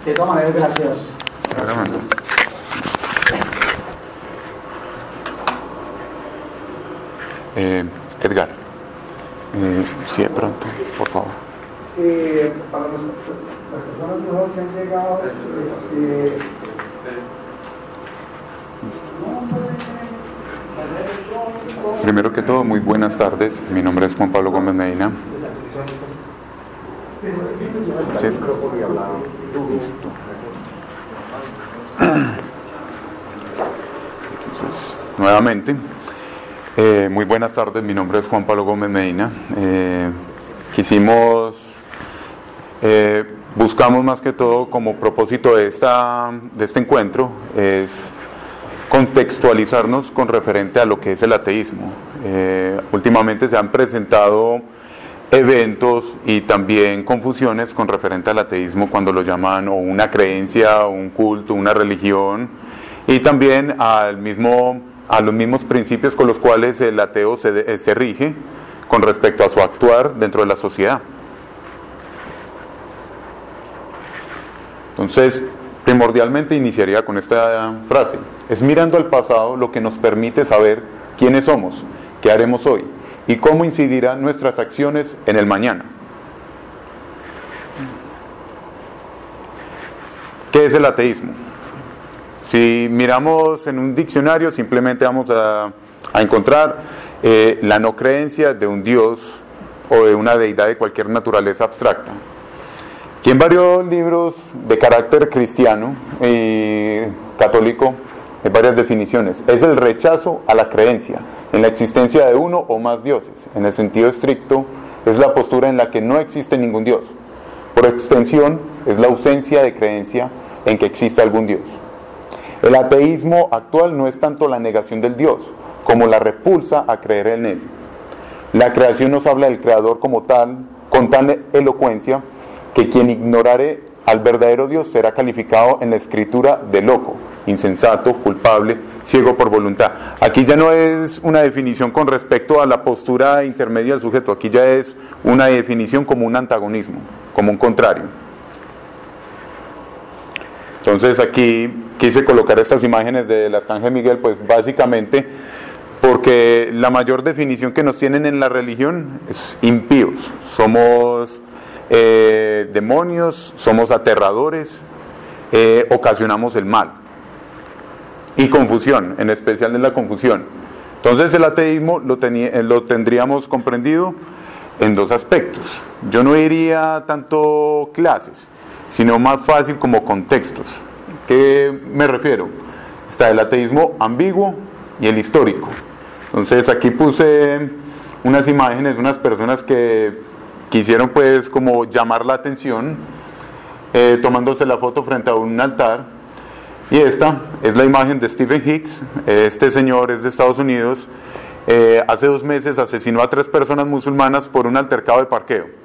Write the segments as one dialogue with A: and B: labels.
A: De todas maneras, gracias.
B: Edgar, sí, de pronto, por favor.
A: Para las personas nuevas que han llegado,
B: primero que todo, muy buenas tardes. Mi nombre es Juan Pablo Gómez Medina. ¿Sí? Entonces, nuevamente, muy buenas tardes. Mi nombre es Juan Pablo Gómez Medina. Buscamos más que todo como propósito de este encuentro es contextualizarnos con referente a lo que es el ateísmo. Últimamente se han presentado eventos y también confusiones con referente al ateísmo cuando lo llaman o una creencia, o un culto, una religión, y también a los mismos principios con los cuales el ateo se rige con respecto a su actuar dentro de la sociedad. Entonces, primordialmente iniciaría con esta frase: es mirando al pasado lo que nos permite saber quiénes somos, qué haremos hoy y cómo incidirán nuestras acciones en el mañana. ¿Qué es el ateísmo? Si miramos en un diccionario, simplemente vamos a encontrar la no creencia de un Dios o de una deidad de cualquier naturaleza abstracta. Aquí en varios libros de carácter cristiano y católico hay varias definiciones. Es el rechazo a la creencia en la existencia de uno o más dioses. En el sentido estricto, es la postura en la que no existe ningún dios. Por extensión, es la ausencia de creencia en que exista algún dios. El ateísmo actual no es tanto la negación del Dios, como la repulsa a creer en él. La creación nos habla del Creador como tal, con tal elocuencia, que quien ignorare al verdadero Dios será calificado en la Escritura de loco, insensato, culpable, ciego por voluntad. Aquí ya no es una definición con respecto a la postura intermedia del sujeto, aquí ya es una definición como un antagonismo, como un contrario. Entonces aquí quise colocar estas imágenes del Arcángel Miguel, pues básicamente porque la mayor definición que nos tienen en la religión es impíos, somos demonios, somos aterradores, ocasionamos el mal y confusión, en especial en la confusión. Entonces el ateísmo lo tendríamos comprendido en dos aspectos. Yo no diría tanto clases, sino más fácil como contextos. ¿Qué me refiero? Está el ateísmo ambiguo y el histórico. Entonces aquí puse unas imágenes de unas personas que quisieron pues como llamar la atención, tomándose la foto frente a un altar. Y esta es la imagen de Stephen Hicks. Este señor es de Estados Unidos. Hace 2 meses asesinó a 3 personas musulmanas por un altercado de parqueo.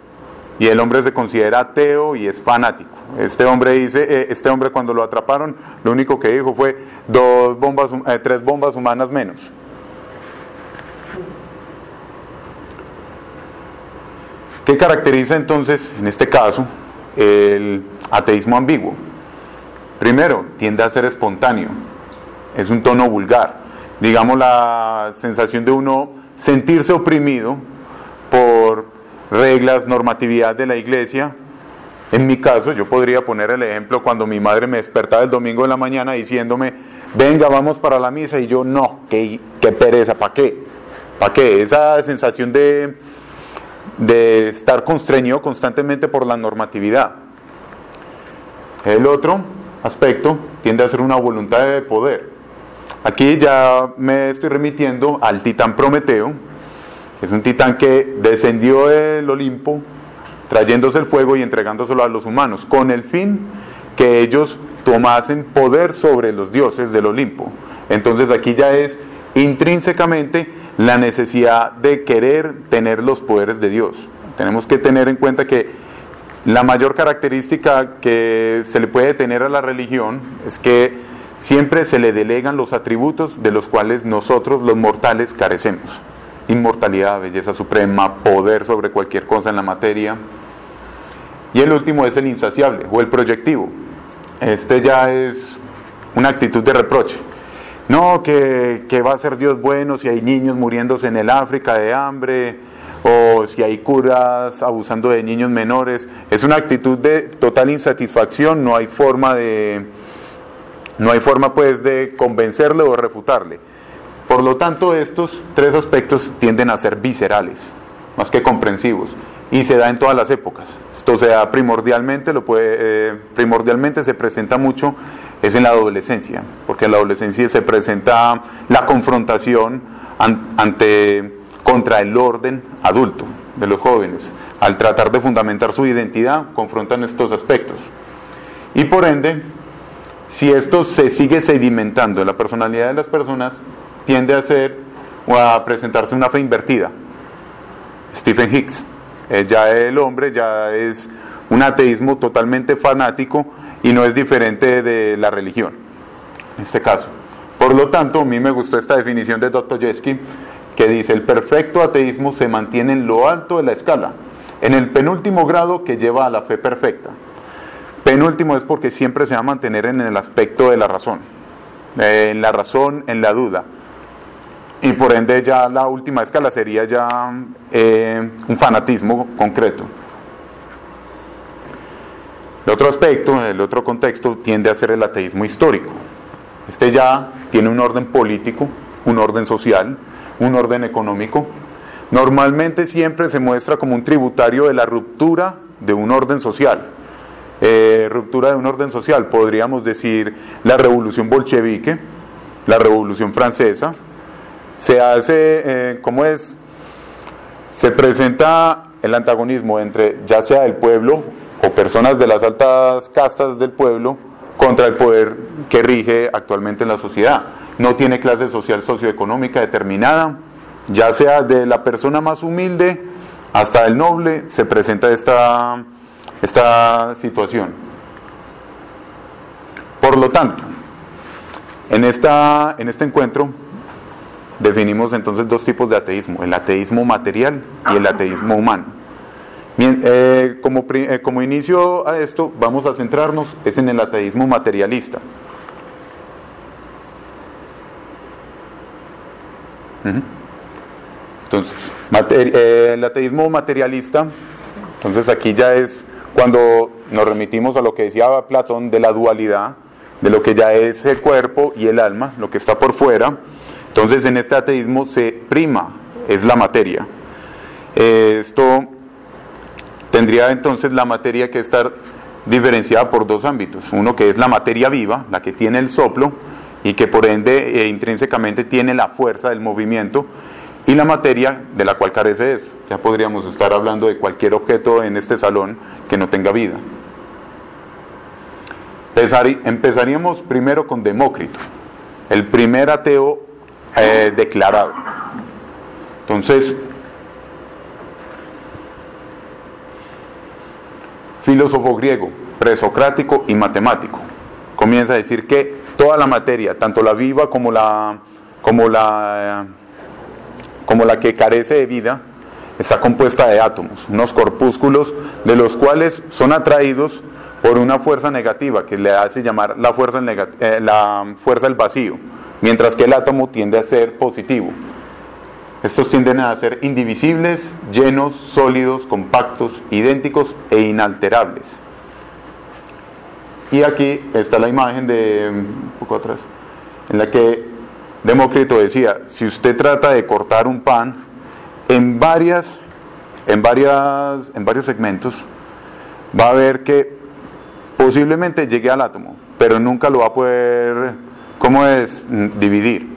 B: Y el hombre se considera ateo y es fanático. Este hombre cuando lo atraparon, lo único que dijo fue 3 bombas humanas menos. ¿Qué caracteriza entonces, en este caso, el ateísmo ambiguo? Primero, tiende a ser espontáneo, es un tono vulgar. Digamos, la sensación de uno sentirse oprimido por reglas, normatividad de la iglesia. En mi caso, yo podría poner el ejemplo cuando mi madre me despertaba el domingo de la mañana diciéndome: venga, vamos para la misa, y yo, no, qué pereza, ¿para qué? ¿Para qué? Esa sensación de estar constreñido constantemente por la normatividad. El otro aspecto tiende a ser una voluntad de poder. Aquí ya me estoy remitiendo al titán Prometeo. Es un titán que descendió del Olimpo trayéndose el fuego y entregándoselo a los humanos, con el fin que ellos tomasen poder sobre los dioses del Olimpo. Entonces aquí ya es intrínsecamente la necesidad de querer tener los poderes de Dios. Tenemos que tener en cuenta que la mayor característica que se le puede tener a la religión es que siempre se le delegan los atributos de los cuales nosotros los mortales carecemos. Inmortalidad, belleza suprema, poder sobre cualquier cosa en la materia. Y el último es el insaciable o el proyectivo. este ya es una actitud de reproche. No, que va a ser Dios bueno si hay niños muriéndose en el África de hambre, o si hay curas abusando de niños menores. Es una actitud de total insatisfacción, no hay forma pues de convencerle o refutarle. Por lo tanto, estos tres aspectos tienden a ser viscerales, más que comprensivos, y se da en todas las épocas. Esto se da primordialmente se presenta mucho es en la adolescencia, porque en la adolescencia se presenta la confrontación contra el orden adulto de los jóvenes. Al tratar de fundamentar su identidad, confrontan estos aspectos. Y por ende, si esto se sigue sedimentando en la personalidad de las personas, tiende a ser o a presentarse una fe invertida. Stephen Hicks, ya el hombre ya es un ateísmo totalmente fanático y no es diferente de la religión, en este caso. Por lo tanto, a mí me gustó esta definición de Dostoyevsky, que dice: el perfecto ateísmo se mantiene en lo alto de la escala, en el penúltimo grado que lleva a la fe perfecta. Penúltimo es porque siempre se va a mantener en el aspecto de la razón, en la duda. Y por ende ya la última escala sería ya un fanatismo concreto. El otro aspecto, el otro contexto tiende a ser el ateísmo histórico. Este ya tiene un orden político, un orden social, un orden económico. Normalmente siempre se muestra como un tributario de la ruptura de un orden social. Ruptura de un orden social, podríamos decir la revolución bolchevique, la revolución francesa. Se hace, se presenta el antagonismo entre ya sea el pueblo o personas de las altas castas del pueblo contra el poder que rige actualmente en la sociedad. No tiene clase social socioeconómica determinada, ya sea de la persona más humilde hasta el noble, se presenta esta situación. Por lo tanto, en este encuentro definimos entonces dos tipos de ateísmo: el ateísmo material y el ateísmo humano. Bien, como inicio a esto, vamos a centrarnos en el ateísmo materialista. Entonces, el ateísmo materialista, entonces aquí ya es cuando nos remitimos a lo que decía Platón de la dualidad, de lo que ya es el cuerpo y el alma, lo que está por fuera. Entonces en este ateísmo se prima, es la materia. Esto tendría entonces la materia que estar diferenciada por dos ámbitos: uno que es la materia viva, la que tiene el soplo y que por ende intrínsecamente tiene la fuerza del movimiento, y la materia de la cual carece eso. Ya podríamos estar hablando de cualquier objeto en este salón que no tenga vida. Empezaríamos primero con Demócrito, el primer ateo declarado. Entonces, filósofo griego, presocrático y matemático, comienza a decir que toda la materia, tanto la viva como la que carece de vida, está compuesta de átomos, unos corpúsculos de los cuales son atraídos por una fuerza negativa que le hace llamar la fuerza del vacío, mientras que el átomo tiende a ser positivo. Estos tienden a ser indivisibles, llenos, sólidos, compactos, idénticos e inalterables. Y aquí está la imagen de un poco atrás, en la que Demócrito decía: si usted trata de cortar un pan en varios segmentos, va a ver que posiblemente llegue al átomo, pero nunca lo va a poder, dividir.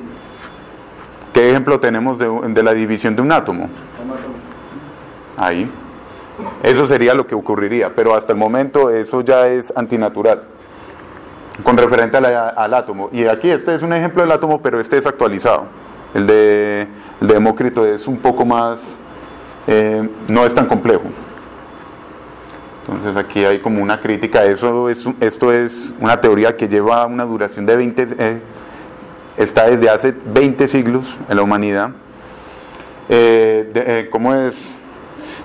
B: ¿Qué ejemplo tenemos de la división de un átomo? Ahí. Eso sería lo que ocurriría, pero hasta el momento eso ya es antinatural con referente al átomo. Y aquí este es un ejemplo del átomo, pero este es actualizado. El de Demócrito es un poco más, no es tan complejo. Entonces aquí hay como una crítica. Esto es una teoría que lleva una duración de está desde hace 20 siglos en la humanidad.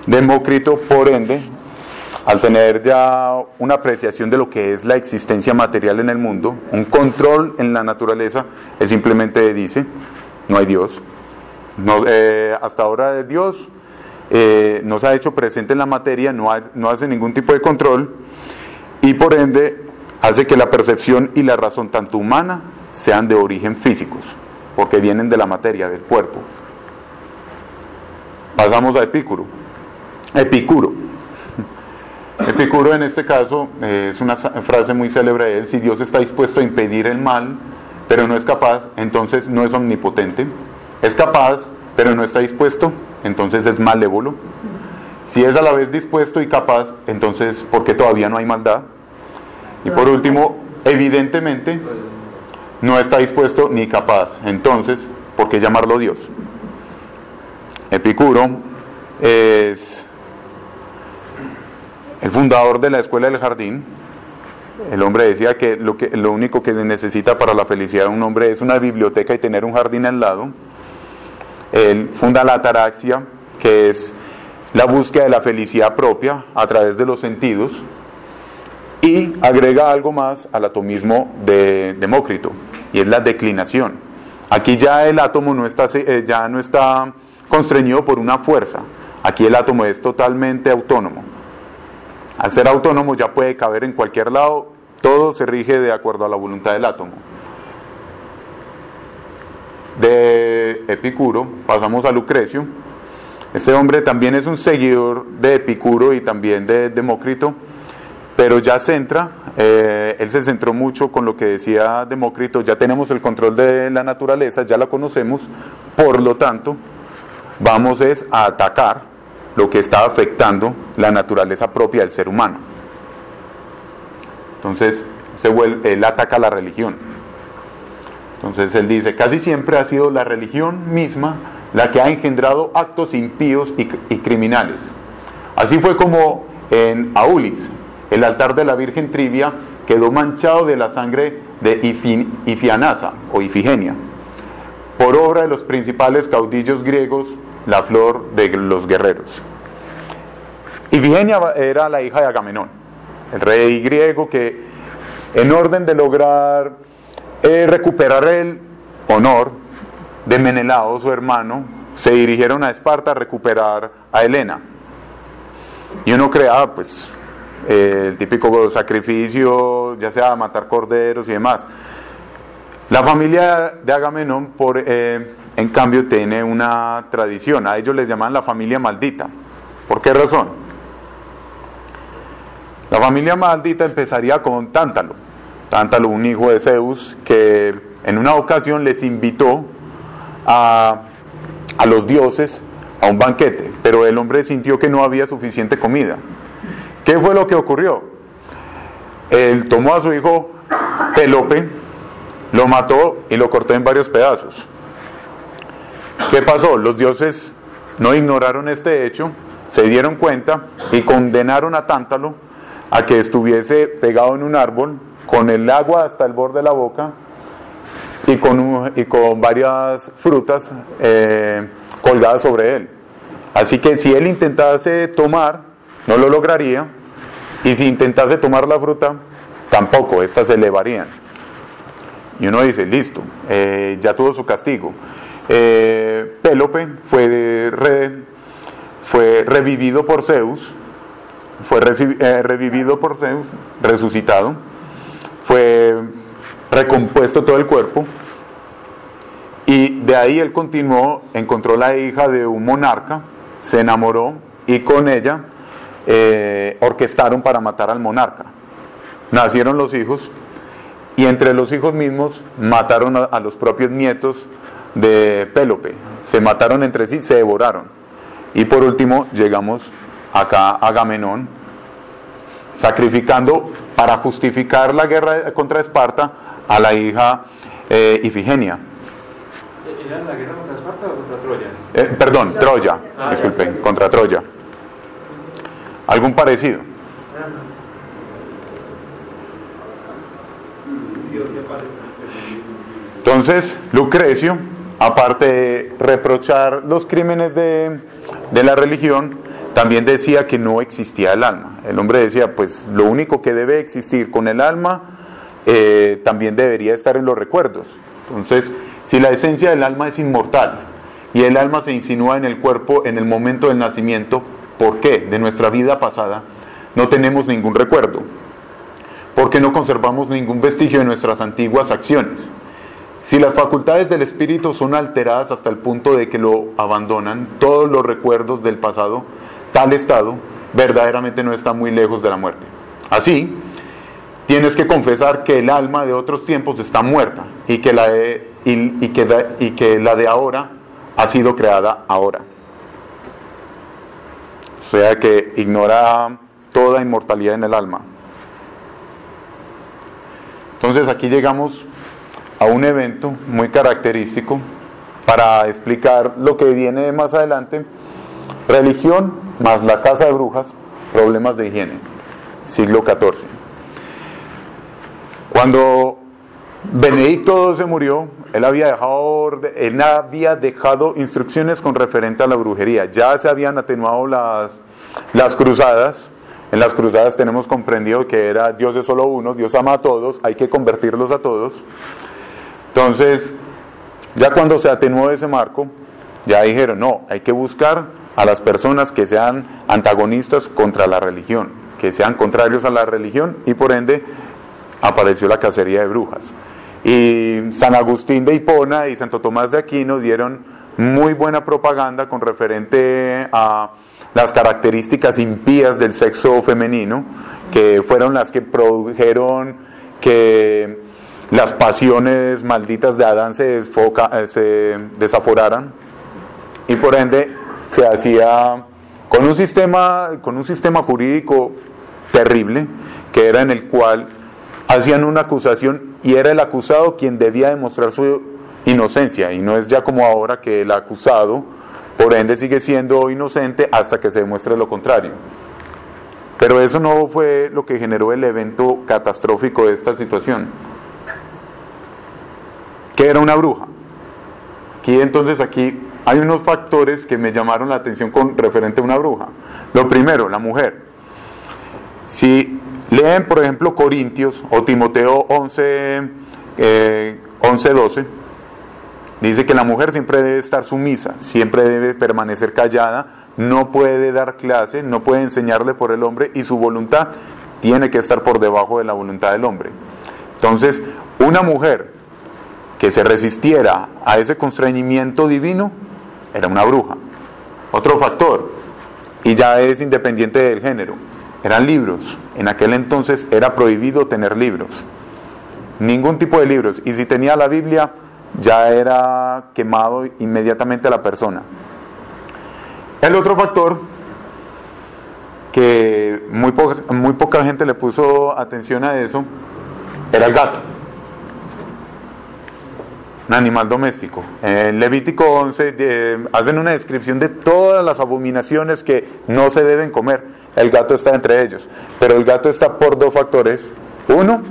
B: Demócrito, por ende, al tener ya una apreciación de lo que es la existencia material en el mundo, un control en la naturaleza, él simplemente dice, no hay Dios. No, hasta ahora Dios no se ha hecho presente en la materia, no hace ningún tipo de control, y por ende hace que la percepción y la razón tanto humana sean de origen físicos, porque vienen de la materia, del cuerpo. Pasamos a Epicuro. Epicuro en este caso es una frase muy célebre de él: si Dios está dispuesto a impedir el mal, pero no es capaz, entonces no es omnipotente. Es capaz, pero no está dispuesto, entonces es malévolo. Si es a la vez dispuesto y capaz, entonces ¿por qué todavía no hay maldad? Y por último, evidentemente no está dispuesto ni capaz, entonces ¿por qué llamarlo Dios? Epicuro es el fundador de la escuela del jardín. El hombre decía que lo único que necesita para la felicidad de un hombre es una biblioteca y tener un jardín al lado. Él funda la ataraxia, que es la búsqueda de la felicidad propia a través de los sentidos, y agrega algo más al atomismo de Demócrito, y es la declinación. Aquí ya el átomo no está constreñido por una fuerza. Aquí el átomo es totalmente autónomo. Al ser autónomo ya puede caber en cualquier lado, todo se rige de acuerdo a la voluntad del átomo. De Epicuro pasamos a Lucrecio. Este hombre también es un seguidor de Epicuro y también de Demócrito, pero ya él se centró mucho con lo que decía Demócrito: ya tenemos el control de la naturaleza, ya la conocemos, por lo tanto vamos a atacar lo que está afectando la naturaleza propia del ser humano. Entonces él ataca la religión. Entonces él dice: casi siempre ha sido la religión misma la que ha engendrado actos impíos y criminales. Así fue como en Aulis, el altar de la Virgen Trivia quedó manchado de la sangre de Ifianasa o Ifigenia, por obra de los principales caudillos griegos, la flor de los guerreros. Ifigenia era la hija de Agamenón, el rey griego, que en orden de lograr recuperar el honor de Menelao, su hermano, se dirigieron a Esparta a recuperar a Helena. Y uno crea, pues, el típico sacrificio, ya sea matar corderos y demás. La familia de Agamenón, en cambio, tiene una tradición. A ellos les llaman la familia maldita. ¿Por qué razón? La familia maldita empezaría con Tántalo, un hijo de Zeus, que en una ocasión les invitó a los dioses a un banquete, pero el hombre sintió que no había suficiente comida. ¿Qué fue lo que ocurrió? Él tomó a su hijo Pélope, lo mató y lo cortó en varios pedazos. ¿Qué pasó? Los dioses no ignoraron este hecho, se dieron cuenta y condenaron a Tántalo a que estuviese pegado en un árbol con el agua hasta el borde de la boca y con varias frutas colgadas sobre él. Así que si él intentase tomar, no lo lograría, y si intentase tomar la fruta, tampoco, estas se elevarían. Y uno dice: listo, ya tuvo su castigo. Pélope fue revivido por Zeus, resucitado, fue recompuesto todo el cuerpo, y de ahí él continuó, encontró la hija de un monarca, se enamoró, y con ella orquestaron para matar al monarca. Nacieron los hijos, y entre los hijos mismos mataron a los propios nietos de Pélope. Se mataron entre sí, se devoraron. Y por último llegamos acá a Agamenón, sacrificando para justificar la guerra contra Esparta a la hija Ifigenia.
C: ¿Era la guerra contra Esparta o contra Troya?
B: Perdón, Troya, disculpen, contra Troya. ¿Algún parecido? Entonces, Lucrecio, aparte de reprochar los crímenes de la religión, también decía que no existía el alma. El hombre decía, pues lo único que debe existir con el alma también debería estar en los recuerdos. Entonces, si la esencia del alma es inmortal y el alma se insinúa en el cuerpo en el momento del nacimiento, ¿por qué? De nuestra vida pasada no tenemos ningún recuerdo, porque no conservamos ningún vestigio de nuestras antiguas acciones. Si las facultades del espíritu son alteradas hasta el punto de que lo abandonan todos los recuerdos del pasado, tal estado verdaderamente no está muy lejos de la muerte. Así, tienes que confesar que el alma de otros tiempos está muerta y que la de ahora ha sido creada ahora. O sea que ignora toda inmortalidad en el alma. Entonces aquí llegamos a un evento muy característico para explicar lo que viene más adelante: religión más la casa de brujas, problemas de higiene, siglo XIV. Cuando Benedicto XII murió, él había dejado instrucciones con referente a la brujería. Ya se habían atenuado las cruzadas. En las cruzadas tenemos comprendido que era Dios es solo uno, Dios ama a todos, hay que convertirlos a todos. Entonces, ya cuando se atenuó ese marco, ya dijeron, no, hay que buscar a las personas que sean antagonistas contra la religión, que sean contrarios a la religión, y por ende apareció la cacería de brujas. Y San Agustín de Hipona y Santo Tomás de Aquino dieron muy buena propaganda con referente a las características impías del sexo femenino, que fueron las que produjeron que las pasiones malditas de Adán se desaforaran, y por ende se hacía con un sistema jurídico terrible, que era en el cual hacían una acusación y era el acusado quien debía demostrar su inocencia, y no es ya como ahora que el acusado por ende sigue siendo inocente hasta que se demuestre lo contrario. Pero eso no fue lo que generó el evento catastrófico de esta situación. ¿Qué era una bruja? Aquí hay unos factores que me llamaron la atención con referente a una bruja. Lo primero, la mujer. Si leen, por ejemplo, Corintios o Timoteo 11:12, dice que la mujer siempre debe estar sumisa, siempre debe permanecer callada, no puede dar clase, no puede enseñarle por el hombre, y su voluntad tiene que estar por debajo de la voluntad del hombre. Entonces, una mujer que se resistiera a ese constreñimiento divino era una bruja. Otro factor, y ya es independiente del género, eran libros. En aquel entonces era prohibido tener libros, ningún tipo de libros, y si tenía la Biblia ya era quemado inmediatamente a la persona. El otro factor que muy poca gente le puso atención a eso era el gato, un animal doméstico. En Levítico 11 hacen una descripción de todas las abominaciones que no se deben comer. El gato está entre ellos, pero el gato está por dos factores. Uno,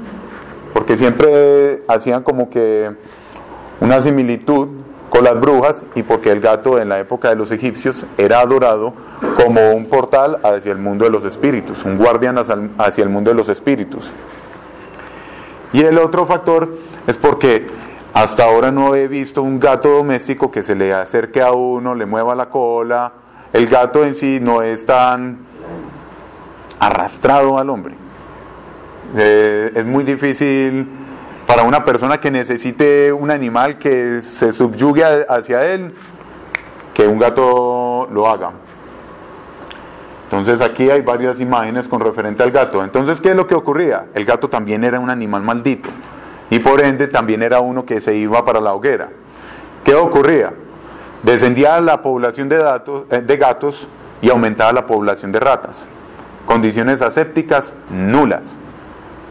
B: porque siempre hacían como que una similitud con las brujas, y porque el gato en la época de los egipcios era adorado como un portal hacia el mundo de los espíritus, un guardián hacia el mundo de los espíritus. Y el otro factor es porque hasta ahora no he visto un gato doméstico que se le acerque a uno, le mueva la cola. El gato en sí no es tan arrastrado al hombre. Es muy difícil para una persona que necesite un animal que se subyugue hacia él, que un gato lo haga. Entonces aquí hay varias imágenes con referente al gato. Entonces, ¿qué es lo que ocurría? El gato también era un animal maldito, y por ende también era uno que se iba para la hoguera. ¿Qué ocurría? Descendía la población de gatos y aumentaba la población de ratas. Condiciones asépticas nulas.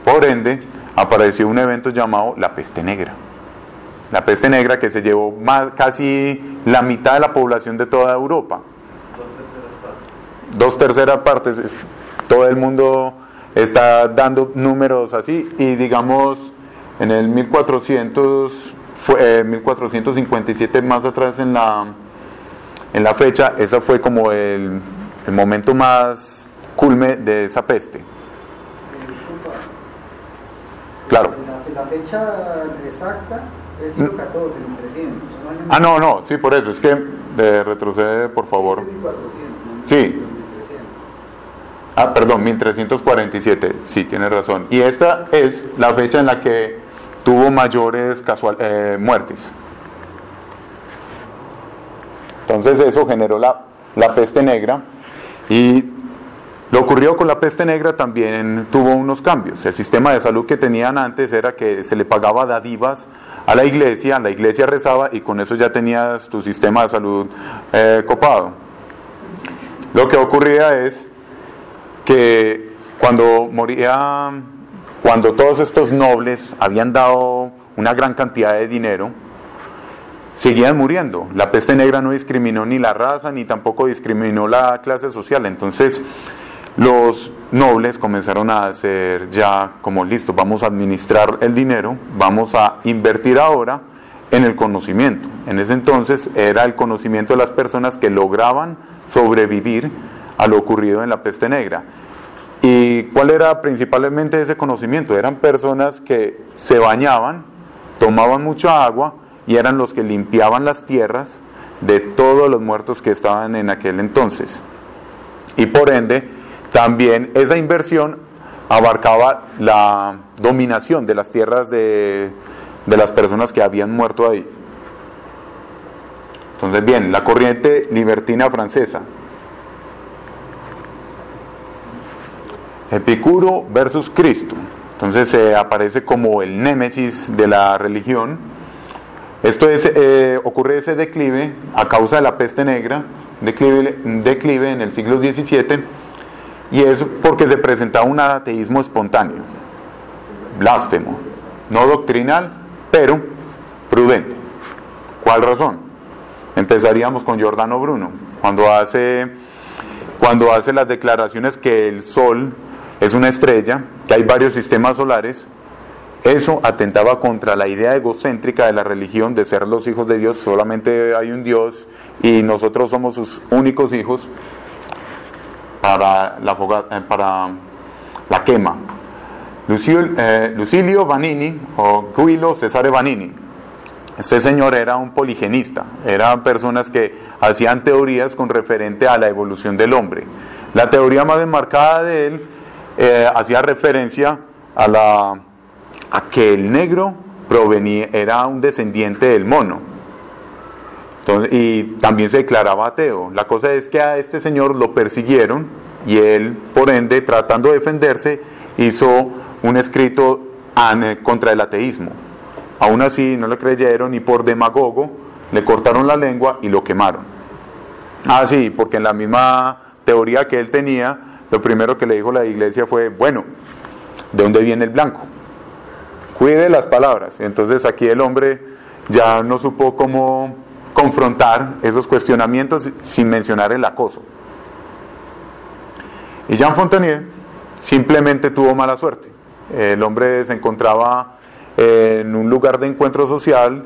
B: Por ende, apareció un evento llamado la peste negra. La peste negra, que se llevó casi la mitad de la población de toda Europa. 2/3 partes. Todo el mundo está dando números así, y digamos en el 1457 más atrás en la fecha, esa fue como el el momento más culme de esa peste.
A: Disculpa.
B: Claro.
A: La fecha exacta es siglo XIV, 1300.
B: Ah, no, sí, por eso, es que retrocede, por favor.
A: 1400,
B: Sí.
A: 1300.
B: Ah, perdón, 1347, sí, tiene razón. Y esta es la fecha en la que tuvo mayores muertes. Entonces eso generó la peste negra, y lo ocurrido con la peste negra también tuvo unos cambios. El sistema de salud que tenían antes era que se le pagaba dádivas a la iglesia rezaba y con eso ya tenías tu sistema de salud copado. Lo que ocurría es que cuando todos estos nobles habían dado una gran cantidad de dinero, seguían muriendo. La peste negra no discriminó ni la raza, ni tampoco discriminó la clase social. Entonces los nobles comenzaron a hacer ya como listo, vamos a administrar el dinero, vamos a invertir ahora en el conocimiento. En ese entonces era el conocimiento de las personas que lograban sobrevivir a lo ocurrido en la peste negra. ¿Y cuál era principalmente ese conocimiento? Eran personas que se bañaban, tomaban mucha agua y eran los que limpiaban las tierras de todos los muertos que estaban en aquel entonces. Y por ende, también esa inversión abarcaba la dominación de las tierras de las personas que habían muerto ahí. Entonces, bien, la corriente libertina francesa. Epicuro versus Cristo. Entonces aparece como el némesis de la religión. Esto es, ocurre ese declive a causa de la peste negra, declive en el siglo XVII, y es porque se presentaba un ateísmo espontáneo, blasfemo, no doctrinal, pero prudente. ¿Cuál razón? Empezaríamos con Giordano Bruno, cuando hace las declaraciones que el Sol es una estrella, que hay varios sistemas solares. Eso atentaba contra la idea egocéntrica de la religión de ser los hijos de Dios. Solamente hay un Dios y nosotros somos sus únicos hijos para la quema. Lucilio Vanini o Guido Cesare Vanini, este señor era un poligenista, eran personas que hacían teorías con referente a la evolución del hombre. La teoría más enmarcada de él hacía referencia a que el negro era un descendiente del mono. Entonces, y también se declaraba ateo. La cosa es que a este señor lo persiguieron y él, por ende, tratando de defenderse, hizo un escrito contra el ateísmo. Aún así no le creyeron y por demagogo le cortaron la lengua y lo quemaron. Ah, sí, porque en la misma teoría que él tenía, lo primero que le dijo la iglesia fue, bueno, ¿de dónde viene el blanco? Cuide las palabras. Entonces aquí el hombre ya no supo cómo confrontar esos cuestionamientos sin mencionar el acoso. Y Jean Fontanier simplemente tuvo mala suerte. El hombre se encontraba en un lugar de encuentro social,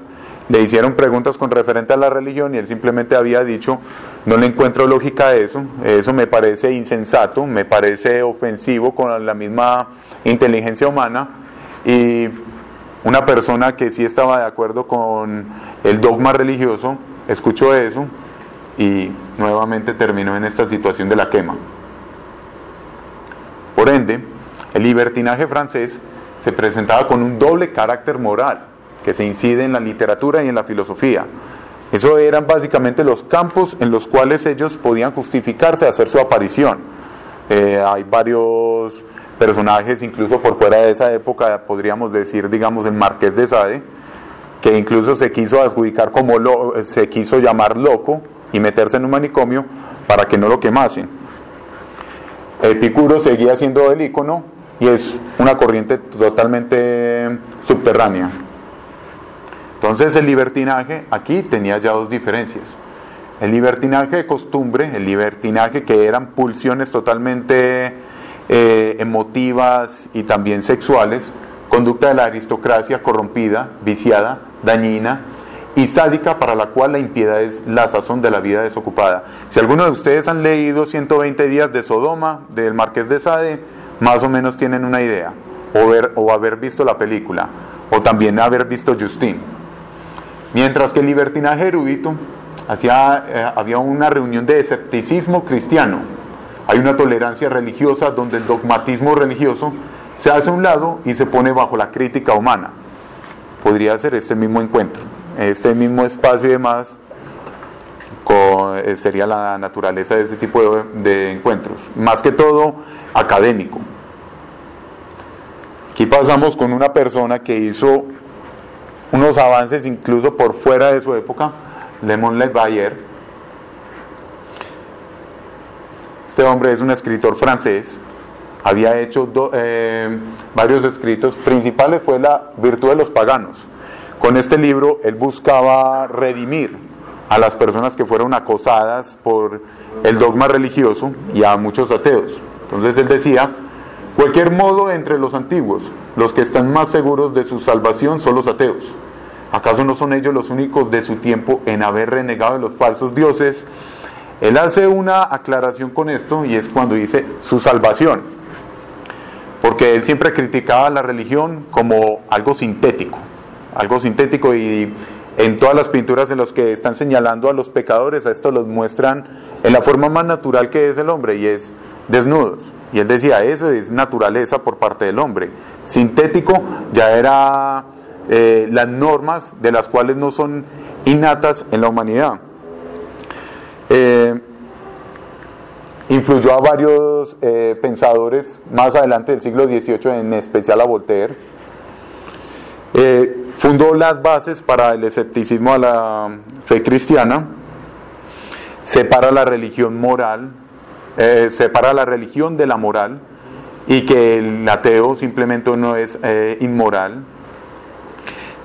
B: le hicieron preguntas con referente a la religión y él simplemente había dicho, no le encuentro lógica a eso me parece insensato, me parece ofensivo con la misma inteligencia humana. Y una persona que sí estaba de acuerdo con el dogma religioso escuchó eso y nuevamente terminó en esta situación de la quema. Por ende, el libertinaje francés se presentaba con un doble carácter moral que se incide en la literatura y en la filosofía. Eso eran básicamente los campos en los cuales ellos podían justificarse a hacer su aparición. Hay varios personajes, incluso por fuera de esa época, podríamos decir, digamos, el Marqués de Sade, que incluso se quiso adjudicar se quiso llamar loco y meterse en un manicomio para que no lo quemasen. Epicuro seguía siendo el ícono y es una corriente totalmente subterránea. Entonces el libertinaje aquí tenía ya dos diferencias. El libertinaje de costumbre, el libertinaje que eran pulsiones totalmente emotivas y también sexuales, conducta de la aristocracia corrompida, viciada, dañina, y sádica para la cual la impiedad es la sazón de la vida desocupada. Si alguno de ustedes han leído 120 días de Sodoma, del Marqués de Sade, más o menos tienen una idea, o haber visto la película, o también haber visto Justine. Mientras que el libertinaje erudito había una reunión de escepticismo cristiano. Hay una tolerancia religiosa donde el dogmatismo religioso se hace a un lado y se pone bajo la crítica humana. Podría ser este mismo encuentro, este mismo espacio y demás, sería la naturaleza de ese tipo de encuentros, más que todo académico. Aquí pasamos con una persona que hizo unos avances incluso por fuera de su época, Lemon Levayer. Este hombre es un escritor francés, había hecho varios escritos, principales fue La virtud de los paganos. Con este libro él buscaba redimir a las personas que fueron acosadas por el dogma religioso y a muchos ateos. Entonces él decía: cualquier modo entre los antiguos, los que están más seguros de su salvación son los ateos. ¿Acaso no son ellos los únicos de su tiempo en haber renegado de los falsos dioses? Él hace una aclaración con esto y es cuando dice su salvación, porque él siempre criticaba la religión como algo sintético y en todas las pinturas en las que están señalando a los pecadores, a esto los muestran en la forma más natural que es el hombre, y es desnudos. Y él decía, eso es naturaleza por parte del hombre. Sintético ya era las normas de las cuales no son innatas en la humanidad. Influyó a varios pensadores más adelante del siglo XVIII, en especial a Voltaire. Fundó las bases para el escepticismo a la fe cristiana. Separa la religión moral, separa la religión de la moral, y que el ateo simplemente no es inmoral.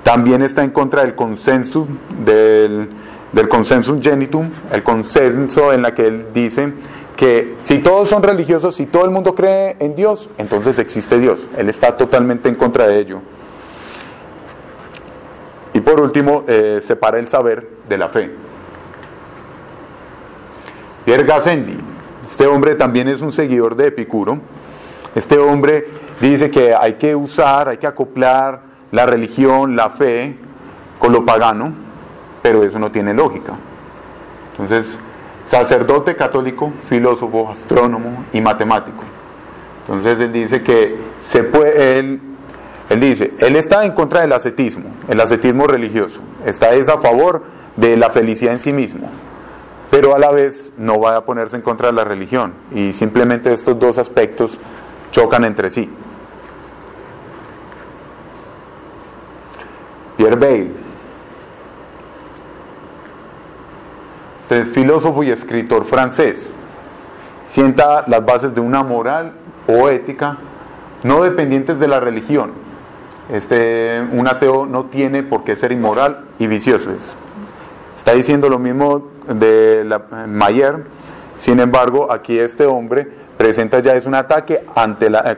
B: También está en contra del consenso, del consensus genitum, el consenso en la que él dice que si todos son religiosos, si todo el mundo cree en Dios, entonces existe Dios. Él está totalmente en contra de ello. Y por último, separa el saber de la fe. Pierre Gassendi, este hombre también es un seguidor de Epicuro. Este hombre dice que hay que acoplar la religión, la fe, con lo pagano, pero eso no tiene lógica. Entonces, sacerdote católico, filósofo, astrónomo y matemático. Entonces él dice que él está en contra del ascetismo, el ascetismo religioso, está a favor de la felicidad en sí mismo, pero a la vez no va a ponerse en contra de la religión, y simplemente estos dos aspectos chocan entre sí. Pierre Bayle, este filósofo y escritor francés, sienta las bases de una moral o ética no dependientes de la religión. Un ateo no tiene por qué ser inmoral y vicioso. Está diciendo lo mismo de Mayer. Sin embargo, aquí este hombre presenta ya es un ataque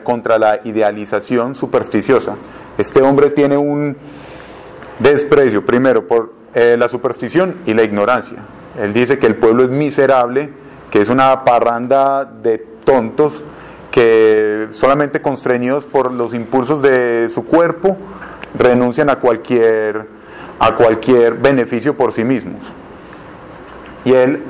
B: contra la idealización supersticiosa. Este hombre tiene un desprecio primero por la superstición y la ignorancia. Él dice que el pueblo es miserable, que es una parranda de tontos que solamente constreñidos por los impulsos de su cuerpo renuncian a cualquier beneficio por sí mismos. Y él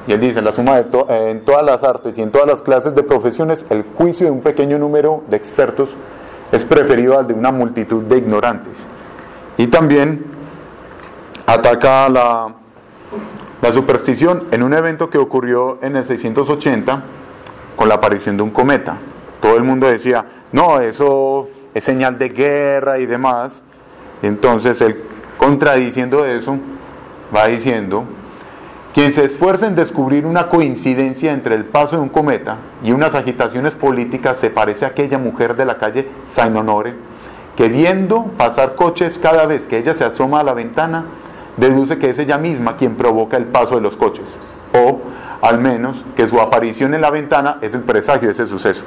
B: dice, en la suma en todas las artes y en todas las clases de profesiones, el juicio de un pequeño número de expertos es preferido al de una multitud de ignorantes. Y también ataca la superstición en un evento que ocurrió en el 680 con la aparición de un cometa. Todo el mundo decía, no, eso es señal de guerra y demás. Entonces él, contradiciendo eso, va diciendo: quien se esfuerza en descubrir una coincidencia entre el paso de un cometa y unas agitaciones políticas se parece a aquella mujer de la calle Saint-Honoré, que viendo pasar coches cada vez que ella se asoma a la ventana, deduce que es ella misma quien provoca el paso de los coches, o al menos que su aparición en la ventana es el presagio de ese suceso.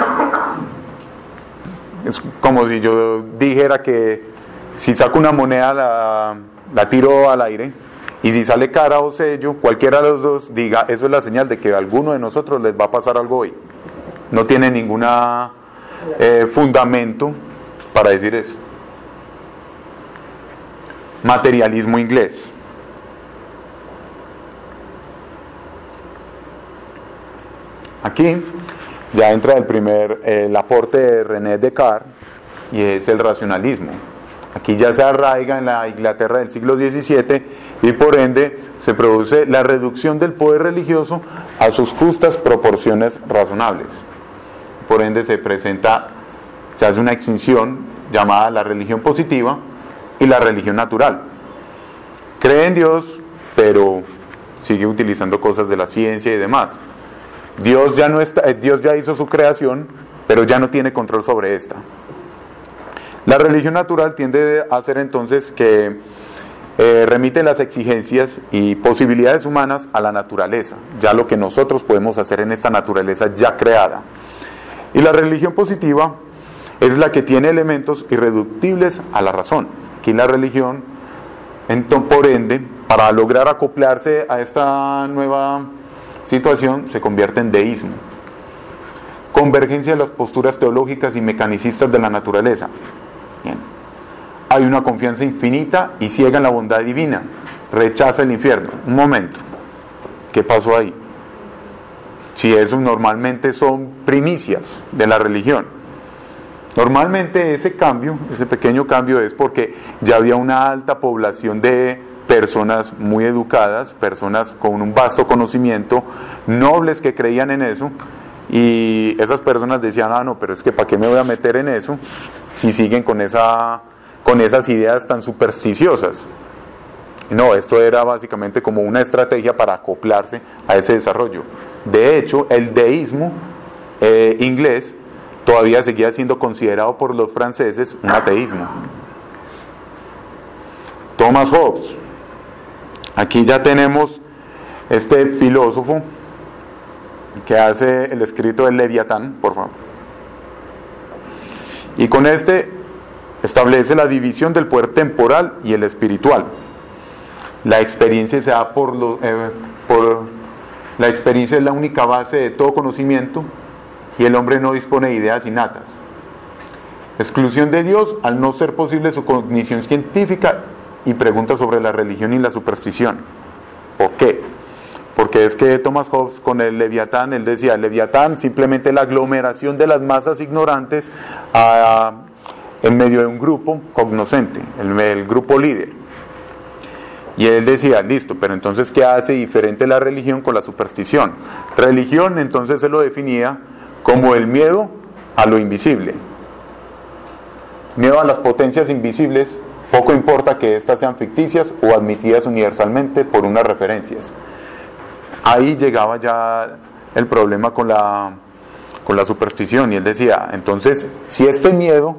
B: Es como si yo dijera que si saco una moneda la tiro al aire, y si sale cara o sello, cualquiera de los dos diga, eso es la señal de que a alguno de nosotros les va a pasar algo hoy. No tiene ningún fundamento para decir eso. Materialismo inglés. Aquí ya entra el aporte de René Descartes, y es el racionalismo. Aquí ya se arraiga en la Inglaterra del siglo XVII y por ende se produce la reducción del poder religioso a sus justas proporciones razonables. Por ende se hace una extinción llamada la religión positiva y la religión natural. Cree en Dios, pero sigue utilizando cosas de la ciencia y demás. Dios ya hizo su creación, pero ya no tiene control sobre esta. La religión natural tiende a ser entonces que remite las exigencias y posibilidades humanas a la naturaleza, ya lo que nosotros podemos hacer en esta naturaleza ya creada. Y la religión positiva es la que tiene elementos irreductibles a la razón. Aquí la religión, por ende, para lograr acoplarse a esta nueva situación, se convierte en deísmo. Convergencia de las posturas teológicas y mecanicistas de la naturaleza. Bien. Hay una confianza infinita y ciega en la bondad divina. Rechaza el infierno. Un momento. ¿Qué pasó ahí? Si eso normalmente son primicias de la religión. Normalmente ese pequeño cambio es porque ya había una alta población de personas muy educadas, personas con un vasto conocimiento, nobles que creían en eso, y esas personas decían, no, pero es que ¿para qué me voy a meter en eso si siguen con esas ideas tan supersticiosas? No, esto era básicamente como una estrategia para acoplarse a ese desarrollo. De hecho, el deísmo inglés todavía seguía siendo considerado por los franceses un ateísmo. Thomas Hobbes. Aquí ya tenemos este filósofo que hace el escrito del Leviatán, por favor. Y con este establece la división del poder temporal y el espiritual. La experiencia se da la experiencia es la única base de todo conocimiento y el hombre no dispone de ideas innatas. Exclusión de Dios al no ser posible su cognición científica, y pregunta sobre la religión y la superstición. ¿Por qué? Porque es que Thomas Hobbes con el Leviatán, él decía, el Leviatán simplemente la aglomeración de las masas ignorantes en medio de un grupo cognoscente, el grupo líder. Y él decía, listo, pero entonces ¿qué hace diferente la religión con la superstición? Religión entonces él lo definía como el miedo a lo invisible. Miedo a las potencias invisibles, poco importa que éstas sean ficticias o admitidas universalmente por unas referencias. Ahí llegaba ya el problema con la superstición, y él decía, entonces, si este miedo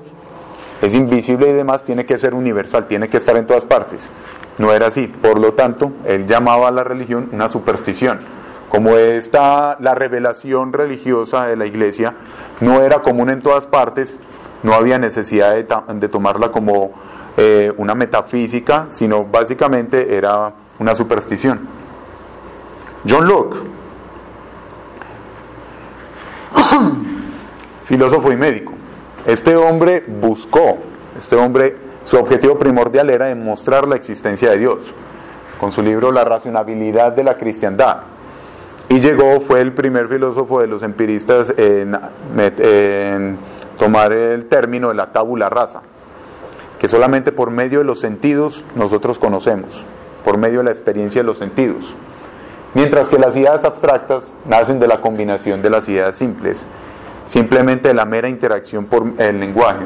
B: es invisible y demás, tiene que ser universal, tiene que estar en todas partes. No era así, por lo tanto, él llamaba a la religión una superstición. Como la revelación religiosa de la iglesia no era común en todas partes, no había necesidad de tomarla como una metafísica, sino básicamente era una superstición. John Locke, filósofo y médico. Este hombre su objetivo primordial era demostrar la existencia de Dios, con su libro La racionalidad de la cristiandad. Y fue el primer filósofo de los empiristas en tomar el término de la tabula rasa, que solamente por medio de los sentidos nosotros conocemos, por medio de la experiencia de los sentidos. Mientras que las ideas abstractas nacen de la combinación de las ideas simples, simplemente de la mera interacción por el lenguaje.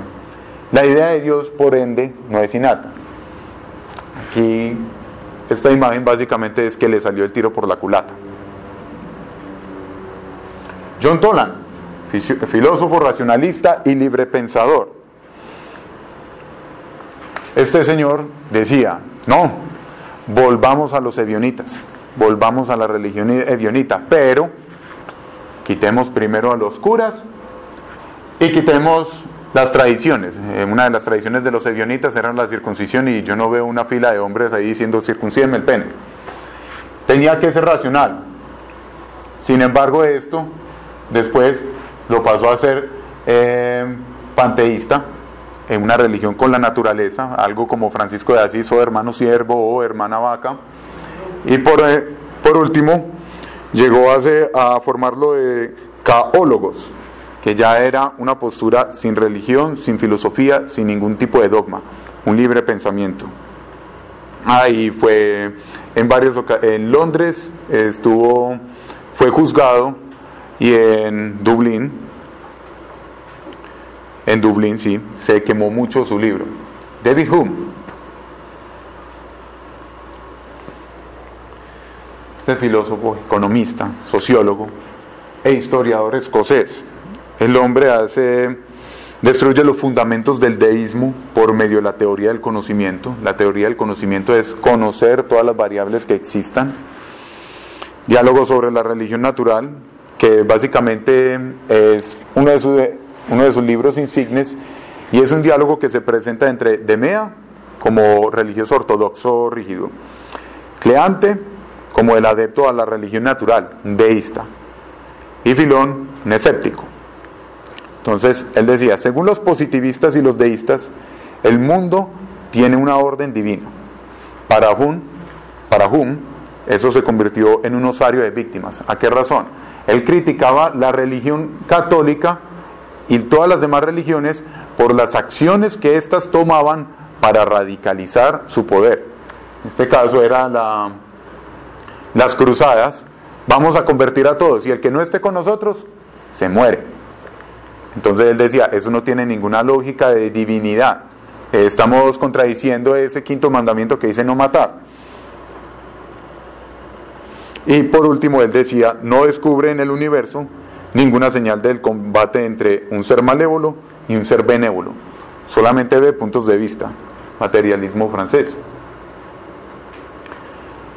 B: La idea de Dios, por ende, no es innata. Aquí, esta imagen básicamente es que le salió el tiro por la culata. John Toland, filósofo racionalista y librepensador. Este señor decía, no, volvamos a los ebionitas, volvamos a la religión ebionita, pero quitemos primero a los curas y quitemos las tradiciones. Una de las tradiciones de los ebionitas era la circuncisión, y yo no veo una fila de hombres ahí diciendo circuncídeme el pene. Tenía que ser racional. Sin embargo, esto después lo pasó a ser panteísta, en una religión con la naturaleza, algo como Francisco de Asís, o hermano siervo o hermana vaca. Y por último llegó a formarlo de caólogos, que ya era una postura sin religión, sin filosofía, sin ningún tipo de dogma, un libre pensamiento. Ahí fue en Londres fue juzgado, y en Dublín sí, se quemó mucho su libro. David Hume, este filósofo, economista, sociólogo e historiador escocés, el hombre destruye los fundamentos del deísmo por medio de la teoría del conocimiento. La teoría del conocimiento es conocer todas las variables que existan. Diálogo sobre la religión natural, que básicamente es uno de sus libros insignes, y es un diálogo que se presenta entre Demea, como religioso ortodoxo rígido, Cleante, como el adepto a la religión natural, deísta, y Filón, un escéptico. Entonces, él decía, según los positivistas y los deístas, el mundo tiene una orden divina. Para Hume, eso se convirtió en un osario de víctimas. ¿A qué razón? Él criticaba la religión católica y todas las demás religiones por las acciones que éstas tomaban para radicalizar su poder. En este caso era las cruzadas. Vamos a convertir a todos, y el que no esté con nosotros se muere. Entonces él decía, eso no tiene ninguna lógica de divinidad. Estamos contradiciendo ese quinto mandamiento que dice no matar. Y por último él decía, no descubre en el universo ninguna señal del combate entre un ser malévolo y un ser benévolo. Solamente ve puntos de vista. Materialismo francés.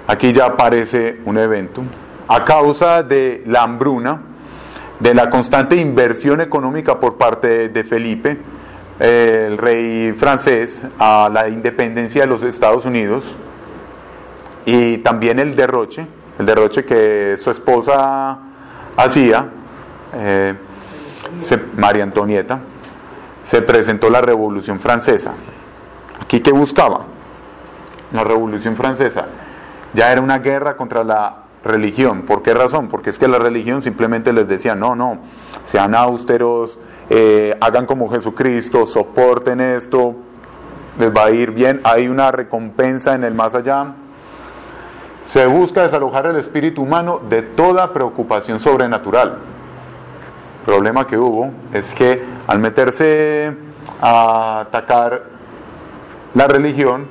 B: Aquí ya aparece un evento. A causa de la hambruna, de la constante inversión económica por parte de Felipe, el rey francés, a la independencia de los Estados Unidos, y también el derroche que su esposa hacía, María Antonieta, se presentó la Revolución Francesa. ¿Aquí qué buscaba? La Revolución Francesa ya era una guerra contra la religión. ¿Por qué razón? Porque es que la religión simplemente les decía, no, sean austeros, hagan como Jesucristo, soporten esto, les va a ir bien, hay una recompensa en el más allá. Se busca desalojar el espíritu humano de toda preocupación sobrenatural. El problema que hubo es que al meterse a atacar la religión,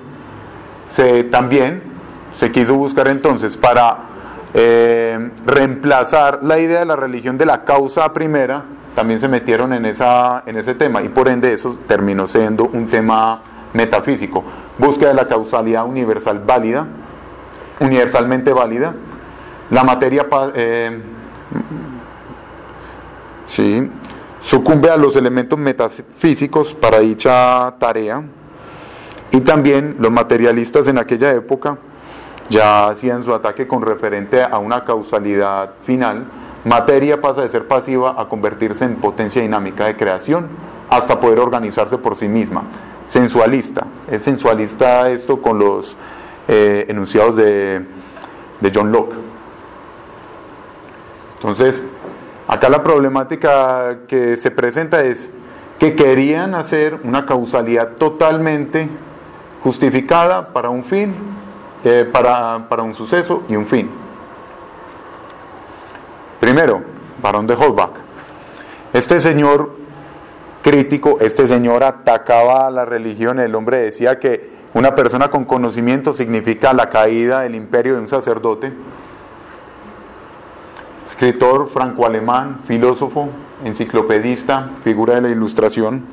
B: también se quiso buscar entonces para reemplazar la idea de la religión de la causa primera. También se metieron en ese tema, y por ende eso terminó siendo un tema metafísico. Búsqueda de la causalidad universalmente válida. La materia sucumbe a los elementos metafísicos para dicha tarea. Y también los materialistas en aquella época ya hacían su ataque con referente a una causalidad final. Materia pasa de ser pasiva a convertirse en potencia dinámica de creación hasta poder organizarse por sí misma. Sensualista. Es sensualista esto con los enunciados de John Locke. Entonces, acá la problemática que se presenta es que querían hacer una causalidad totalmente justificada para un fin, para un suceso y un fin. Primero, Barón de Holbach. Este señor crítico, este señor atacaba a la religión. El hombre decía que una persona con conocimiento significa la caída del imperio de un sacerdote. Escritor franco-alemán, filósofo, enciclopedista, figura de la Ilustración.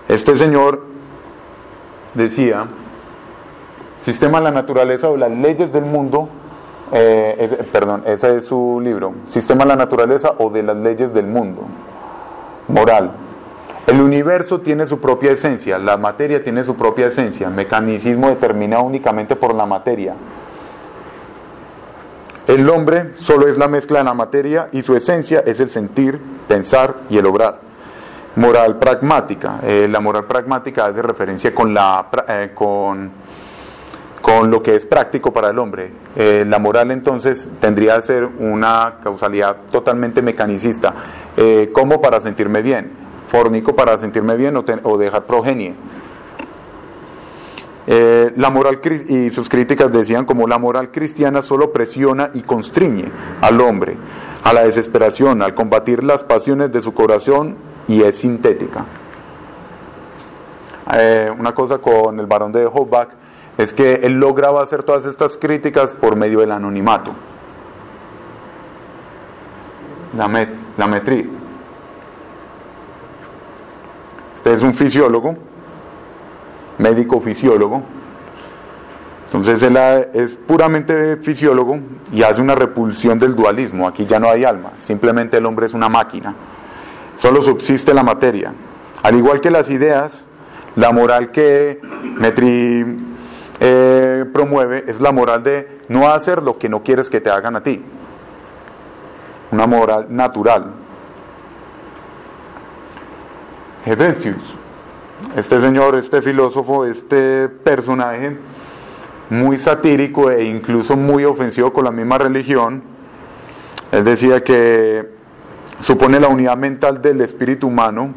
B: Este señor decía, sistema de la naturaleza o las leyes del mundo, ese es su libro, Sistema de la naturaleza o de las leyes del mundo, moral. El universo tiene su propia esencia, la materia tiene su propia esencia, mecanicismo determinado únicamente por la materia. El hombre solo es la mezcla de la materia y su esencia es el sentir, pensar y el obrar. Moral pragmática. La moral pragmática hace referencia con lo que es práctico para el hombre. La moral entonces tendría que ser una causalidad totalmente mecanicista. ¿Cómo? Para sentirme bien. Fornico para sentirme bien o dejar progenie. La moral y sus críticas decían como la moral cristiana solo presiona y constriñe al hombre a la desesperación, al combatir las pasiones de su corazón y es sintética. Una cosa con el barón de Hoffbach es que él lograba hacer todas estas críticas por medio del anonimato. La metría. Este es un fisiólogo, médico fisiólogo. Entonces él es puramente fisiólogo y hace una repulsión del dualismo. Aquí ya no hay alma, simplemente el hombre es una máquina. Solo subsiste la materia. Al igual que las ideas, la moral que Metri promueve es la moral de no hacer lo que no quieres que te hagan a ti. Una moral natural. Helvetius, este señor, este filósofo, este personaje muy satírico e incluso muy ofensivo con la misma religión, él decía que supone la unidad mental del espíritu humano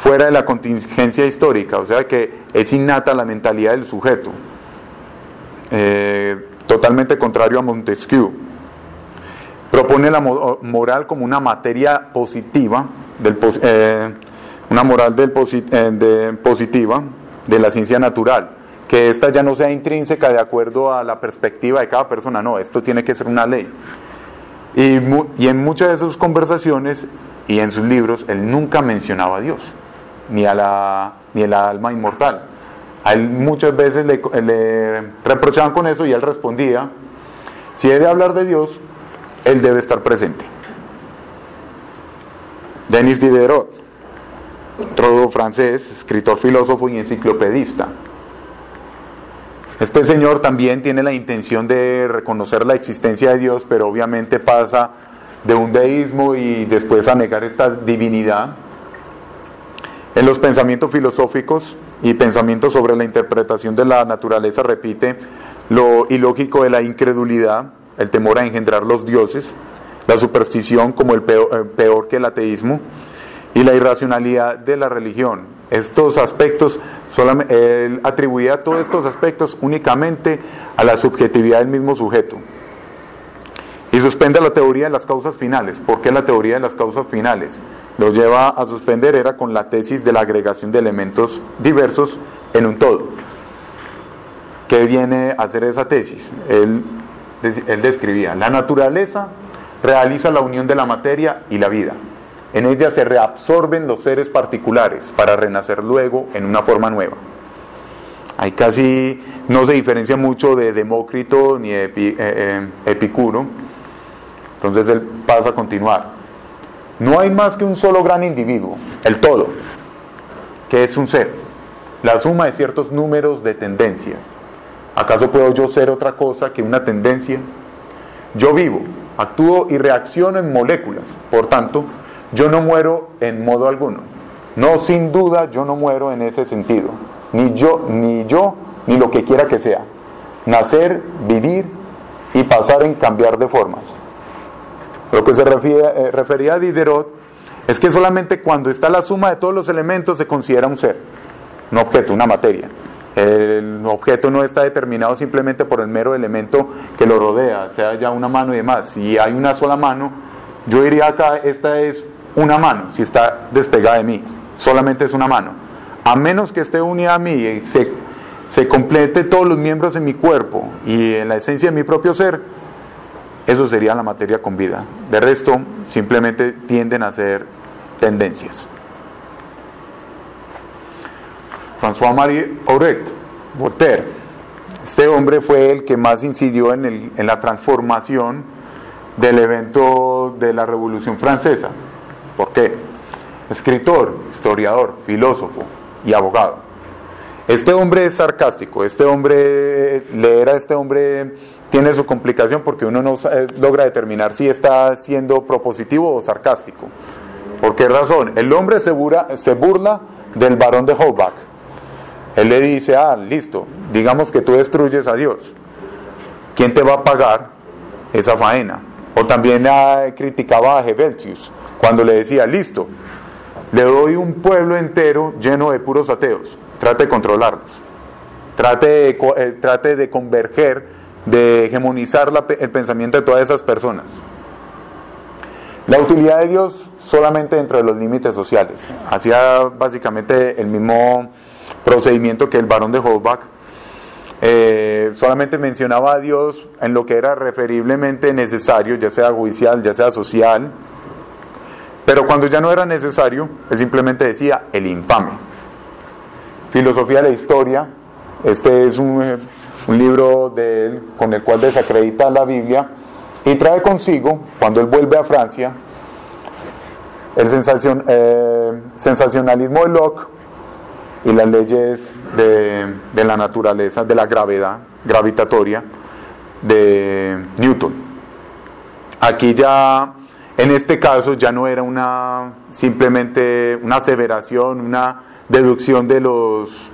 B: fuera de la contingencia histórica, o sea que es innata la mentalidad del sujeto, totalmente contrario a Montesquieu. Propone la moral como una materia positiva, una moral positiva de la ciencia natural, que esta ya no sea intrínseca de acuerdo a la perspectiva de cada persona, no, esto tiene que ser una ley. Y en muchas de sus conversaciones y en sus libros, él nunca mencionaba a Dios, ni el alma inmortal. A él muchas veces le reprochaban con eso y él respondía, si he de hablar de Dios, él debe estar presente. Denis Diderot, otro francés, escritor, filósofo y enciclopedista. Este señor también tiene la intención de reconocer la existencia de Dios, pero obviamente pasa de un deísmo y después a negar esta divinidad. En los pensamientos filosóficos y pensamientos sobre la interpretación de la naturaleza repite lo ilógico de la incredulidad, el temor a engendrar los dioses, la superstición como el peor que el ateísmo, y la irracionalidad de la religión. Estos aspectos, él atribuía todos estos aspectos únicamente a la subjetividad del mismo sujeto. Y suspende la teoría de las causas finales. ¿Por qué la teoría de las causas finales? Lo lleva a suspender era con la tesis de la agregación de elementos diversos en un todo. ¿Qué viene a hacer esa tesis? Él describía, la naturaleza realiza la unión de la materia y la vida. En ella se reabsorben los seres particulares para renacer luego en una forma nueva. Ahí casi no se diferencia mucho de Demócrito ni Epicuro. Entonces él pasa a continuar. No hay más que un solo gran individuo, el todo, que es un ser, la suma de ciertos números de tendencias. ¿Acaso puedo yo ser otra cosa que una tendencia? Yo vivo, actúo y reacciono en moléculas, por tanto, yo no muero en modo alguno. No, sin duda, yo no muero en ese sentido. Ni yo, ni lo que quiera que sea. Nacer, vivir y pasar en cambiar de formas. Lo que se refería a Diderot es que solamente cuando está la suma de todos los elementos se considera un ser, un objeto, una materia. El objeto no está determinado simplemente por el mero elemento que lo rodea, sea ya una mano y demás. Si hay una sola mano, yo diría acá, esta es una mano, si está despegada de mí, solamente es una mano. A menos que esté unida a mí y se complete todos los miembros en mi cuerpo y en la esencia de mi propio ser, eso sería la materia con vida. De resto, simplemente tienden a ser tendencias. François-Marie Voltaire, este hombre fue el que más incidió en la transformación del evento de la Revolución Francesa. ¿Por qué? escritor, historiador, filósofo y abogado. Este hombre es sarcástico, leer a este hombre tiene su complicación porque uno no logra determinar si está siendo propositivo o sarcástico. ¿Por qué razón? El hombre se burla del barón de Holbach. Él le dice, listo, digamos que tú destruyes a Dios. ¿Quién te va a pagar esa faena? O también criticaba a Helvetius cuando le decía, listo, le doy un pueblo entero lleno de puros ateos. Trate de controlarlos, trate de converger, de hegemonizar el pensamiento de todas esas personas. La utilidad de Dios solamente dentro de los límites sociales. Hacía básicamente el mismo procedimiento que el barón de Holbach. Solamente mencionaba a Dios en lo que era referiblemente necesario, ya sea judicial, ya sea social. Pero cuando ya no era necesario, él simplemente decía el infame. Filosofía de la historia, este es un libro de él con el cual desacredita la Biblia y trae consigo, cuando él vuelve a Francia, el sensacionalismo de Locke y las leyes de la naturaleza, de la gravedad gravitatoria de Newton. Aquí ya, en este caso, ya no era simplemente una aseveración, una deducción de los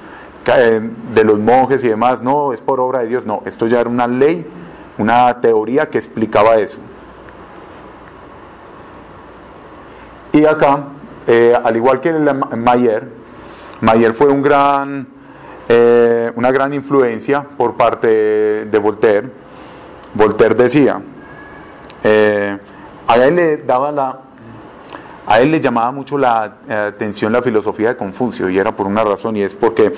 B: monjes y demás, no, es por obra de Dios, no, esto ya era una ley, una teoría que explicaba eso. Y acá, al igual que Mayer fue una gran influencia por parte de Voltaire. Voltaire decía, a él le llamaba mucho la atención la filosofía de Confucio, y era por una razón, y es porque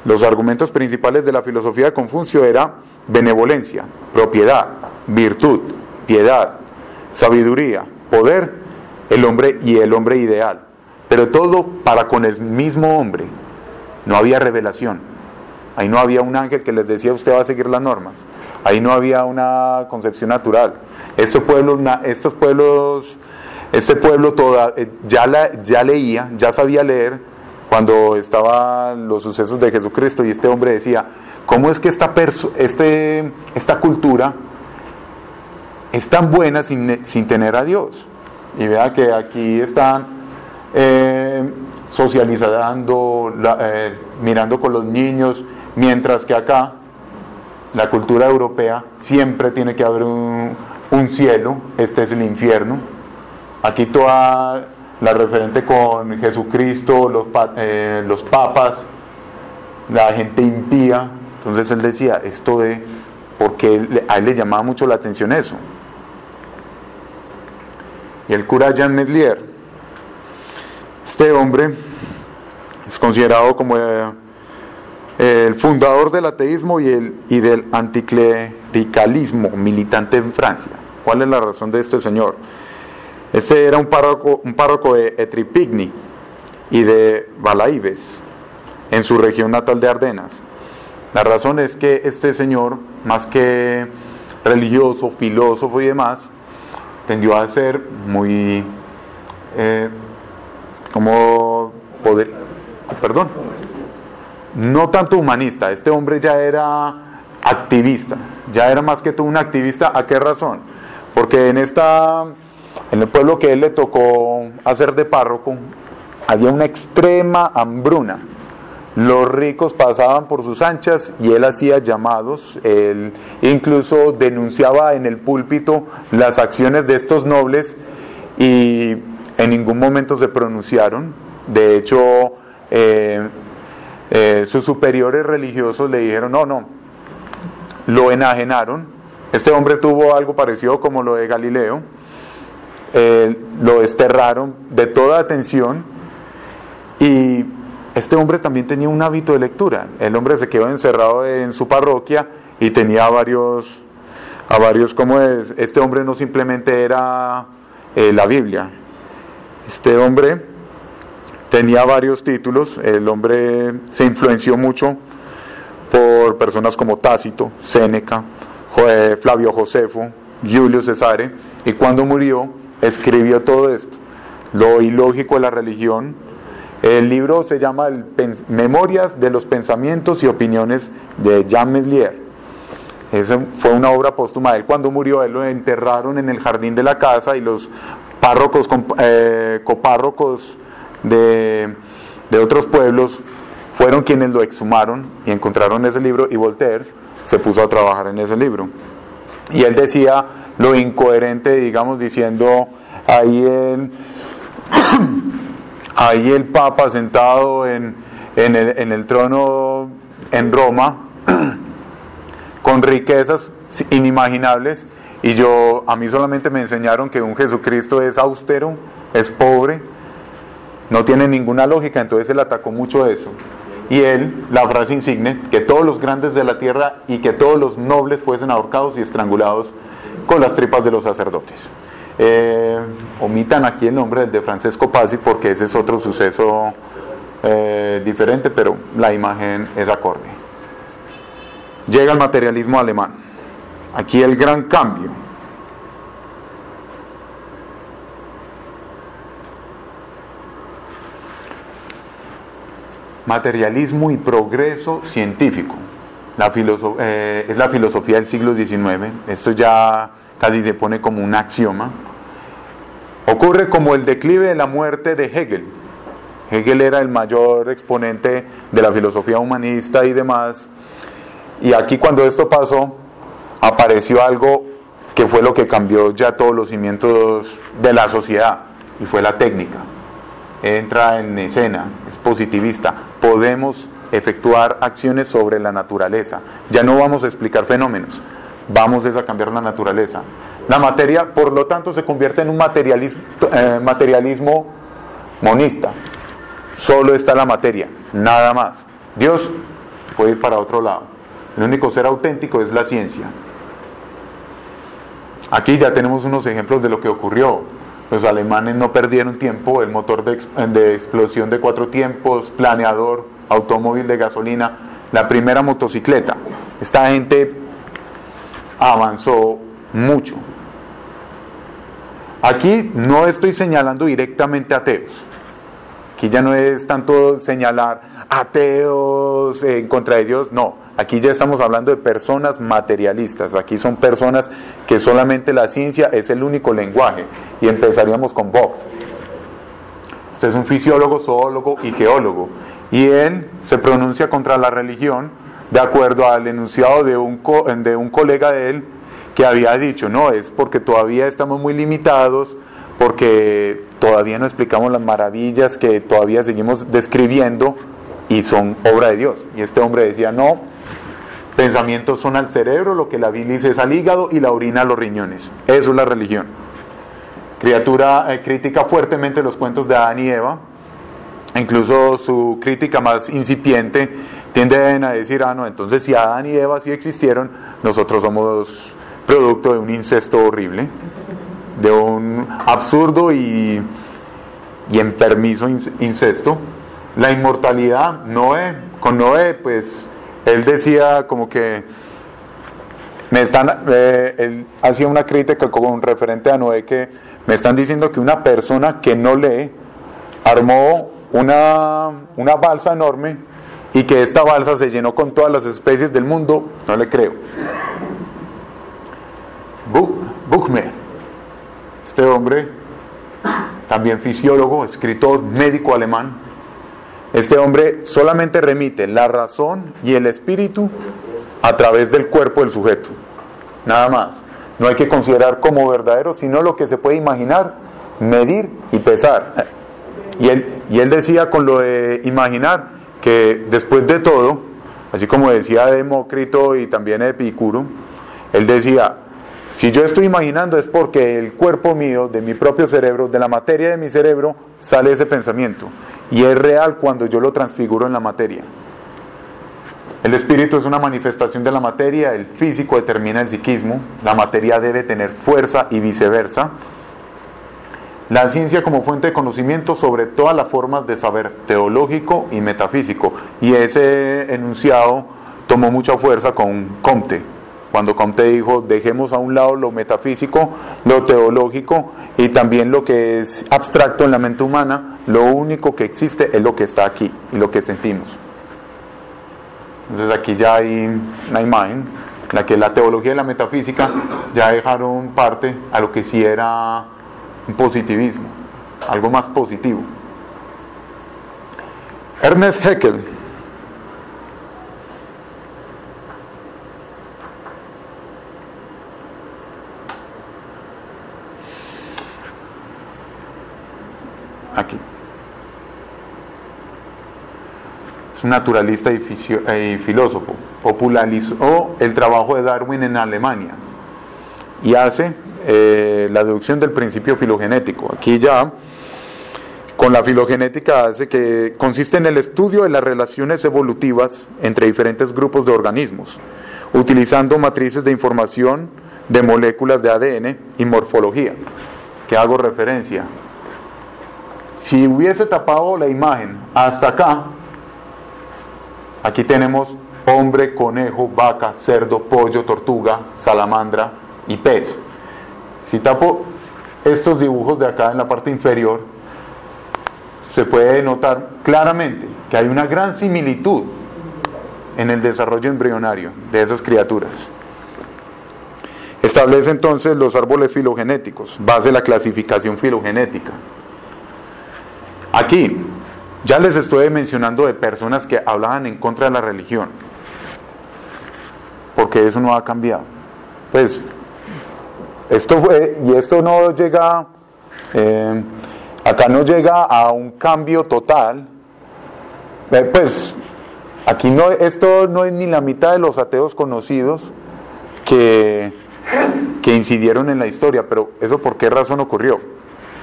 B: los argumentos principales de la filosofía de Confucio era benevolencia, propiedad, virtud, piedad, sabiduría, poder, el hombre ideal, pero todo para con el mismo hombre. No había revelación, ahí no había un ángel que les decía usted va a seguir las normas, ahí no había una concepción natural. Este pueblo ya leía, ya sabía leer cuando estaban los sucesos de Jesucristo, y este hombre decía, ¿cómo es que esta cultura es tan buena sin tener a Dios? Y vea que aquí están socializando, mirando con los niños, mientras que acá la cultura europea siempre tiene que haber un cielo, este es el infierno. Aquí toda la referente con Jesucristo, los papas, la gente impía. Entonces él decía, porque a él le llamaba mucho la atención eso. Y el cura Jean Meslier, este hombre es considerado como el fundador del ateísmo y del anticlericalismo militante en Francia. ¿Cuál es la razón de este señor? Este era un párroco de Etripigny y de Balaíbes, en su región natal de Ardenas. La razón es que este señor, más que religioso, filósofo y demás, tendió a ser muy, no tanto humanista. Este hombre ya era activista, ya era más que todo un activista. ¿A qué razón? Porque en el pueblo que él le tocó hacer de párroco, había una extrema hambruna. Los ricos pasaban por sus anchas y él hacía llamados. Él incluso denunciaba en el púlpito las acciones de estos nobles y en ningún momento se pronunciaron. De hecho, sus superiores religiosos le dijeron no, lo enajenaron. Este hombre tuvo algo parecido como lo de Galileo. Lo desterraron de toda atención, y este hombre también tenía un hábito de lectura. El hombre se quedó encerrado en su parroquia y tenía a varios ¿cómo es? Este hombre no simplemente era la Biblia. Este hombre tenía varios títulos. El hombre se influenció mucho por personas como Tácito, Séneca, Flavio Josefo, Julio Cesare, y cuando murió escribió todo esto. lo ilógico de la religión. El libro se llama Memorias de los pensamientos y opiniones de Jean Meslier. Esa fue una obra póstuma de él. Cuando murió, él lo enterraron en el jardín de la casa y los párrocos, copárrocos de otros pueblos fueron quienes lo exhumaron y encontraron ese libro, y Voltaire se puso a trabajar en ese libro. Y él decía lo incoherente, digamos, diciendo ahí el Papa sentado en el trono en Roma con riquezas inimaginables, y a mí solamente me enseñaron que un Jesucristo es austero, es pobre, no tiene ninguna lógica. Entonces él atacó mucho eso. Y la frase insigne, que todos los grandes de la tierra y que todos los nobles fuesen ahorcados y estrangulados con las tripas de los sacerdotes. Omitan aquí el nombre del de Francesco Pazzi, porque ese es otro suceso diferente, pero la imagen es acorde. Llega el materialismo alemán. Aquí el gran cambio. Materialismo y progreso científico. Es la filosofía del siglo XIX. Esto ya casi se pone como un axioma. Ocurre como el declive de la muerte de Hegel. Hegel era el mayor exponente de la filosofía humanista y demás. Y aquí, cuando esto pasó, apareció algo que fue lo que cambió ya todos los cimientos de la sociedad, y fue la técnica. Entra en escena, es positivista. Podemos efectuar acciones sobre la naturaleza. Ya no vamos a explicar fenómenos, vamos a cambiar la naturaleza. La materia, por lo tanto, se convierte en un materialismo monista. Solo está la materia, nada más. Dios puede ir para otro lado. El único ser auténtico es la ciencia. Aquí ya tenemos unos ejemplos de lo que ocurrió. Los alemanes no perdieron tiempo. El motor de explosión de 4 tiempos, planeador, automóvil de gasolina, la primera motocicleta. Esta gente avanzó mucho. Aquí no estoy señalando directamente ateos. Aquí ya no es tanto señalar ateos en contra de Dios, no. Aquí ya estamos hablando de personas materialistas. Aquí son personas que solamente la ciencia es el único lenguaje. Y empezaríamos con Bob. Este es un fisiólogo, zoólogo y geólogo. Y él se pronuncia contra la religión de acuerdo al enunciado de un colega de él, que había dicho, no, es porque todavía estamos muy limitados, porque todavía no explicamos las maravillas que todavía seguimos describiendo y son obra de Dios. Y este hombre decía, no, pensamientos son al cerebro, lo que la bilis es al hígado y la orina a los riñones. Eso es la religión. Criatura critica fuertemente los cuentos de Adán y Eva. Incluso su crítica más incipiente tienden a decir, no, entonces si Adán y Eva sí existieron, nosotros somos producto de un incesto horrible, de un absurdo y enfermizo incesto. La inmortalidad, con Noé, pues él decía como que él hacía una crítica con referente a Noé, que me están diciendo que una persona que no lee armó una balsa enorme y que esta balsa se llenó con todas las especies del mundo. No le creo. Buchmer, este hombre, también fisiólogo, escritor, médico alemán, este hombre solamente remite la razón y el espíritu a través del cuerpo del sujeto, nada más. No hay que considerar como verdadero, sino lo que se puede imaginar, medir y pesar. Y él decía con lo de imaginar que después de todo, así como decía Demócrito y también Epicuro, él decía, si yo estoy imaginando es porque el cuerpo mío, de mi propio cerebro, de la materia de mi cerebro, sale ese pensamiento. Y es real cuando yo lo transfiguro en la materia. El espíritu es una manifestación de la materia, el físico determina el psiquismo, la materia debe tener fuerza y viceversa. La ciencia como fuente de conocimiento sobre todas las formas de saber teológico y metafísico. Y ese enunciado tomó mucha fuerza con Comte. Cuando Comte dijo, dejemos a un lado lo metafísico lo teológico y también lo que es abstracto en la mente humana, lo único que existe es lo que está aquí y lo que sentimos. Entonces aquí ya hay una imagen en la que la teología y la metafísica ya dejaron parte a lo que sí era un positivismo, algo más positivo. Ernest Haeckel aquí es un naturalista y filósofo, popularizó el trabajo de Darwin en Alemania y hace la deducción del principio filogenético. Aquí ya con la filogenética hace que consiste en el estudio de las relaciones evolutivas entre diferentes grupos de organismos, utilizando matrices de información de moléculas de ADN y morfología, que hago referencia. Si hubiese tapado la imagen hasta acá, aquí tenemos hombre, conejo, vaca, cerdo, pollo, tortuga, salamandra y pez. Si tapo estos dibujos de acá en la parte inferior, se puede notar claramente que hay una gran similitud en el desarrollo embrionario de esas criaturas. Establece entonces los árboles filogenéticos, base de la clasificación filogenética. Aquí ya les estoy mencionando de personas que hablaban en contra de la religión, porque eso no ha cambiado. Pues esto no llega, acá no llega a un cambio total. Pues aquí no, esto no es ni la mitad de los ateos conocidos que incidieron en la historia, pero ¿eso por qué razón ocurrió?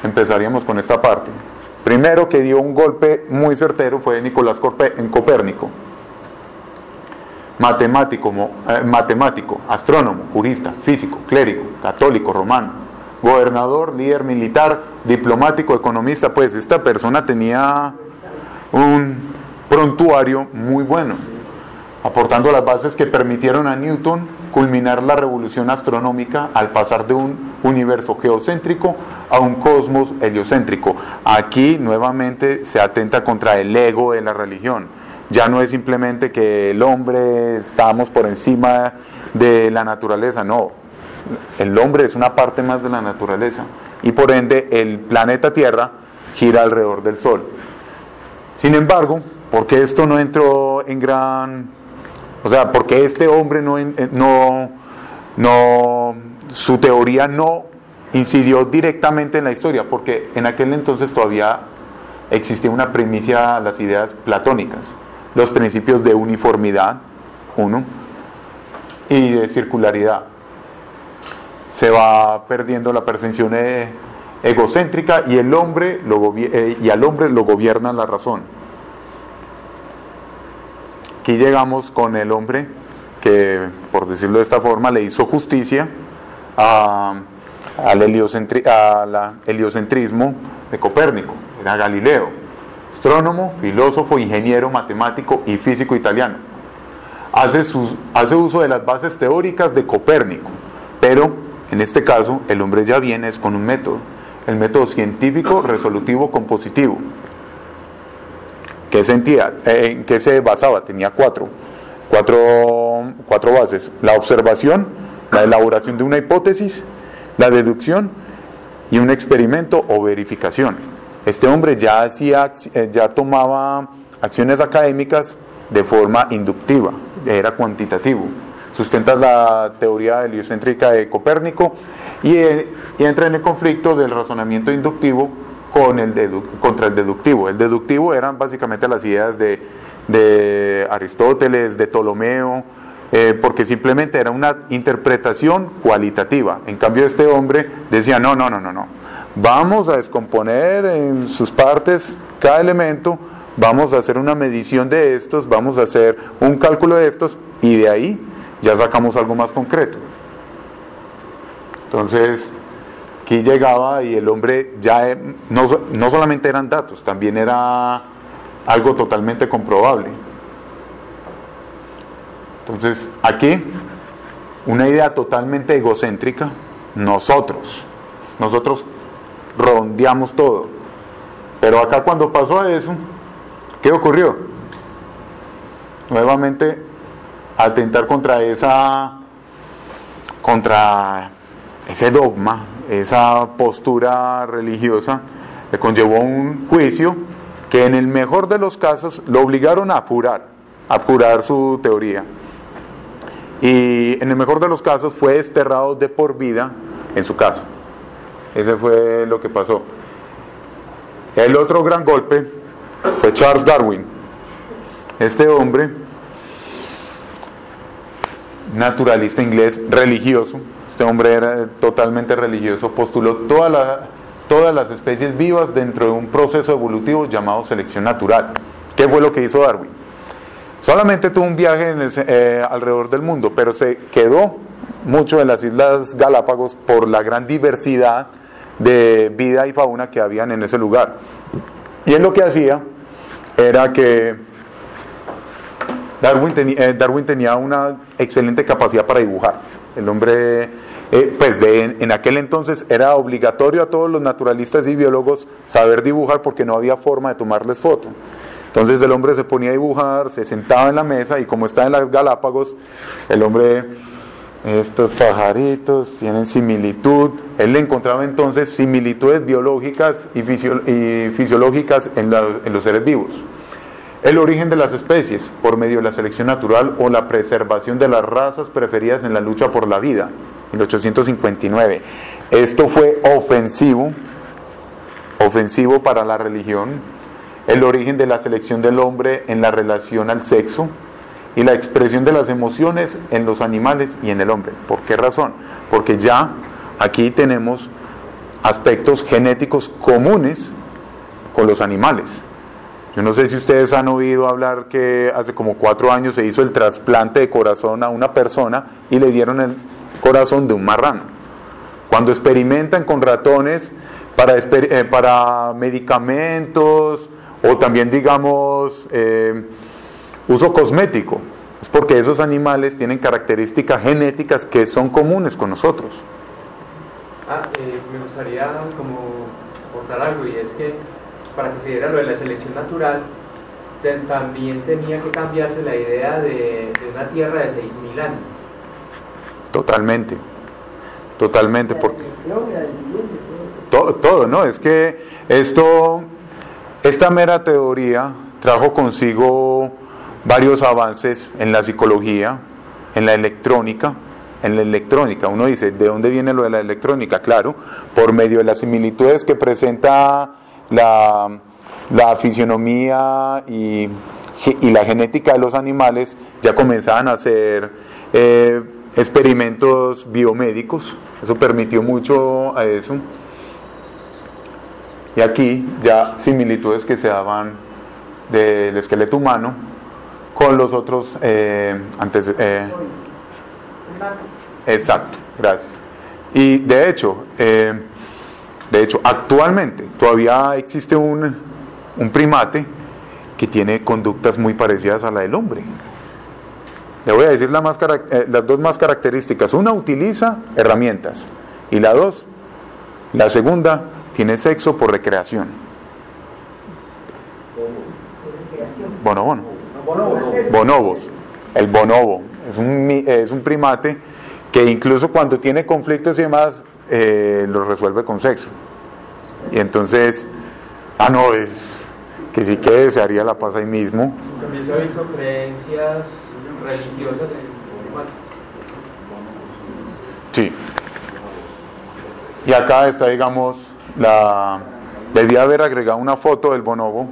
B: Empezaríamos con esta parte. Primero, que dio un golpe muy certero fue Nicolás Copérnico, matemático, astrónomo, jurista, físico, clérigo, católico, romano, gobernador, líder militar, diplomático, economista. Pues esta persona tenía un prontuario muy bueno, aportando las bases que permitieron a Newton culminar la revolución astronómica al pasar de un universo geocéntrico a un cosmos heliocéntrico. Aquí nuevamente se atenta contra el ego de la religión. Ya no es simplemente que el hombre estamos por encima de la naturaleza, no. El hombre es una parte más de la naturaleza y por ende el planeta Tierra gira alrededor del Sol. Sin embargo, ¿por qué esto no entró en gran... O sea, porque este hombre su teoría no incidió directamente en la historia? Porque en aquel entonces todavía existía una primicia a las ideas platónicas, los principios de uniformidad, uno, y de circularidad. Se va perdiendo la percepción egocéntrica y al hombre lo gobierna la razón. Aquí llegamos con el hombre que, por decirlo de esta forma, le hizo justicia al heliocentrismo de Copérnico. Era Galileo, astrónomo, filósofo, ingeniero, matemático y físico italiano. Hace uso de las bases teóricas de Copérnico, pero en este caso el hombre ya viene con un método, el método científico resolutivo compositivo. ¿En qué se basaba? Tenía cuatro bases: la observación, la elaboración de una hipótesis, la deducción y un experimento o verificación. Este hombre ya tomaba acciones académicas de forma inductiva, era cuantitativo. Sustenta la teoría heliocéntrica de Copérnico y entra en el conflicto del razonamiento inductivo contra el deductivo. El deductivo eran básicamente las ideas de Aristóteles, de Ptolomeo, porque simplemente era una interpretación cualitativa. En cambio este hombre decía no, vamos a descomponer en sus partes cada elemento, vamos a hacer una medición de estos, vamos a hacer un cálculo de estos y de ahí ya sacamos algo más concreto. Entonces aquí llegaba y el hombre ya no solamente eran datos, también era algo totalmente comprobable. Entonces aquí una idea totalmente egocéntrica, nosotros rondeamos todo. Pero acá cuando pasó eso, ¿qué ocurrió? Nuevamente atentar contra ese dogma, esa postura religiosa, le conllevó un juicio que en el mejor de los casos lo obligaron a apurar su teoría. Y en el mejor de los casos fue desterrado de por vida en su casa. Ese fue lo que pasó. El otro gran golpe fue Charles Darwin. Este hombre, naturalista inglés, religioso, este hombre era totalmente religioso, postuló todas las especies vivas dentro de un proceso evolutivo llamado selección natural. ¿Qué fue lo que hizo Darwin? Solamente tuvo un viaje alrededor del mundo, pero se quedó mucho en las Islas Galápagos por la gran diversidad de vida y fauna que habían en ese lugar. Y él lo que hacía era que Darwin tenía una excelente capacidad para dibujar. El hombre, en aquel entonces era obligatorio a todos los naturalistas y biólogos saber dibujar porque no había forma de tomarles foto. Entonces el hombre se ponía a dibujar, se sentaba en la mesa y como está en las Galápagos, el hombre, estos pajaritos tienen similitud. Él le encontraba entonces similitudes biológicas y fisiológicas en los seres vivos. El origen de las especies por medio de la selección natural o la preservación de las razas preferidas en la lucha por la vida, 1859. Esto fue ofensivo para la religión. El origen de la selección del hombre en la relación al sexo y la expresión de las emociones en los animales y en el hombre. ¿Por qué razón? Porque ya aquí tenemos aspectos genéticos comunes con los animales. Yo no sé si ustedes han oído hablar que hace como 4 años se hizo el trasplante de corazón a una persona y le dieron el corazón de un marrano. Cuando experimentan con ratones para medicamentos o también digamos uso cosmético, es porque esos animales tienen características genéticas que son comunes con nosotros.
C: Me gustaría como aportar algo, y es que para que se diera lo de la selección natural también tenía que cambiarse la idea de una tierra de 6.000 años. Totalmente, porque todo, ¿no? Es que esta mera teoría trajo consigo varios avances en la psicología, en la electrónica. Uno dice, ¿de dónde viene lo de la electrónica? Claro, por medio de las similitudes que presenta la fisionomía y la genética de los animales, ya comenzaban a hacer experimentos biomédicos. Eso permitió mucho a eso. Y aquí ya similitudes que se daban del esqueleto humano con los otros exacto, gracias. Y de hecho actualmente todavía existe un primate que tiene conductas muy parecidas a la del hombre. Le voy a decir las dos más características. Una utiliza herramientas y la segunda tiene sexo por recreación. Bonobos. El bonobo es un primate que incluso cuando tiene conflictos y demás los resuelve con sexo. Y entonces es que sí que desearía la paz ahí mismo. También se ha visto creencias religiosas en primates.
B: Sí. Y acá está, digamos, debía haber agregado una foto del bonobo.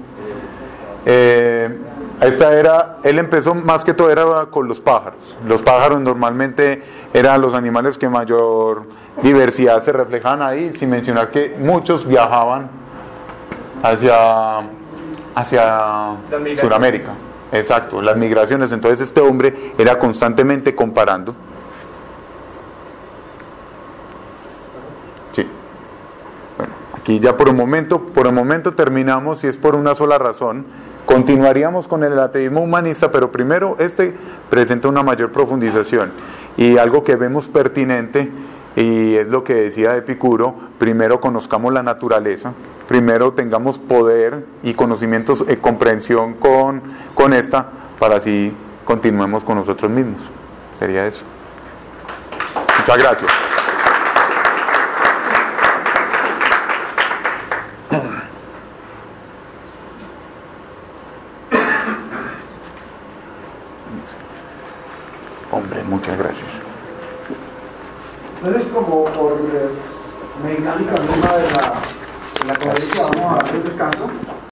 B: Él empezó más que todo era con los pájaros. Los pájaros normalmente eran los animales que mayor diversidad se reflejaban ahí, sin mencionar que muchos viajaban hacia Sudamérica. Exacto, las migraciones. Entonces este hombre era constantemente comparando. Sí. Bueno, aquí ya por un momento terminamos, y es por una sola razón. Continuaríamos con el ateísmo humanista, pero primero presenta una mayor profundización, y algo que vemos pertinente
C: Y es lo que decía Epicuro: primero conozcamos la naturaleza, primero tengamos poder y conocimientos, comprensión con esta, para así continuemos con nosotros mismos. Sería eso. Muchas gracias. Hombre, muchas gracias.
A: Entonces, como por mecánica misma de la corriente, vamos a dar un descanso.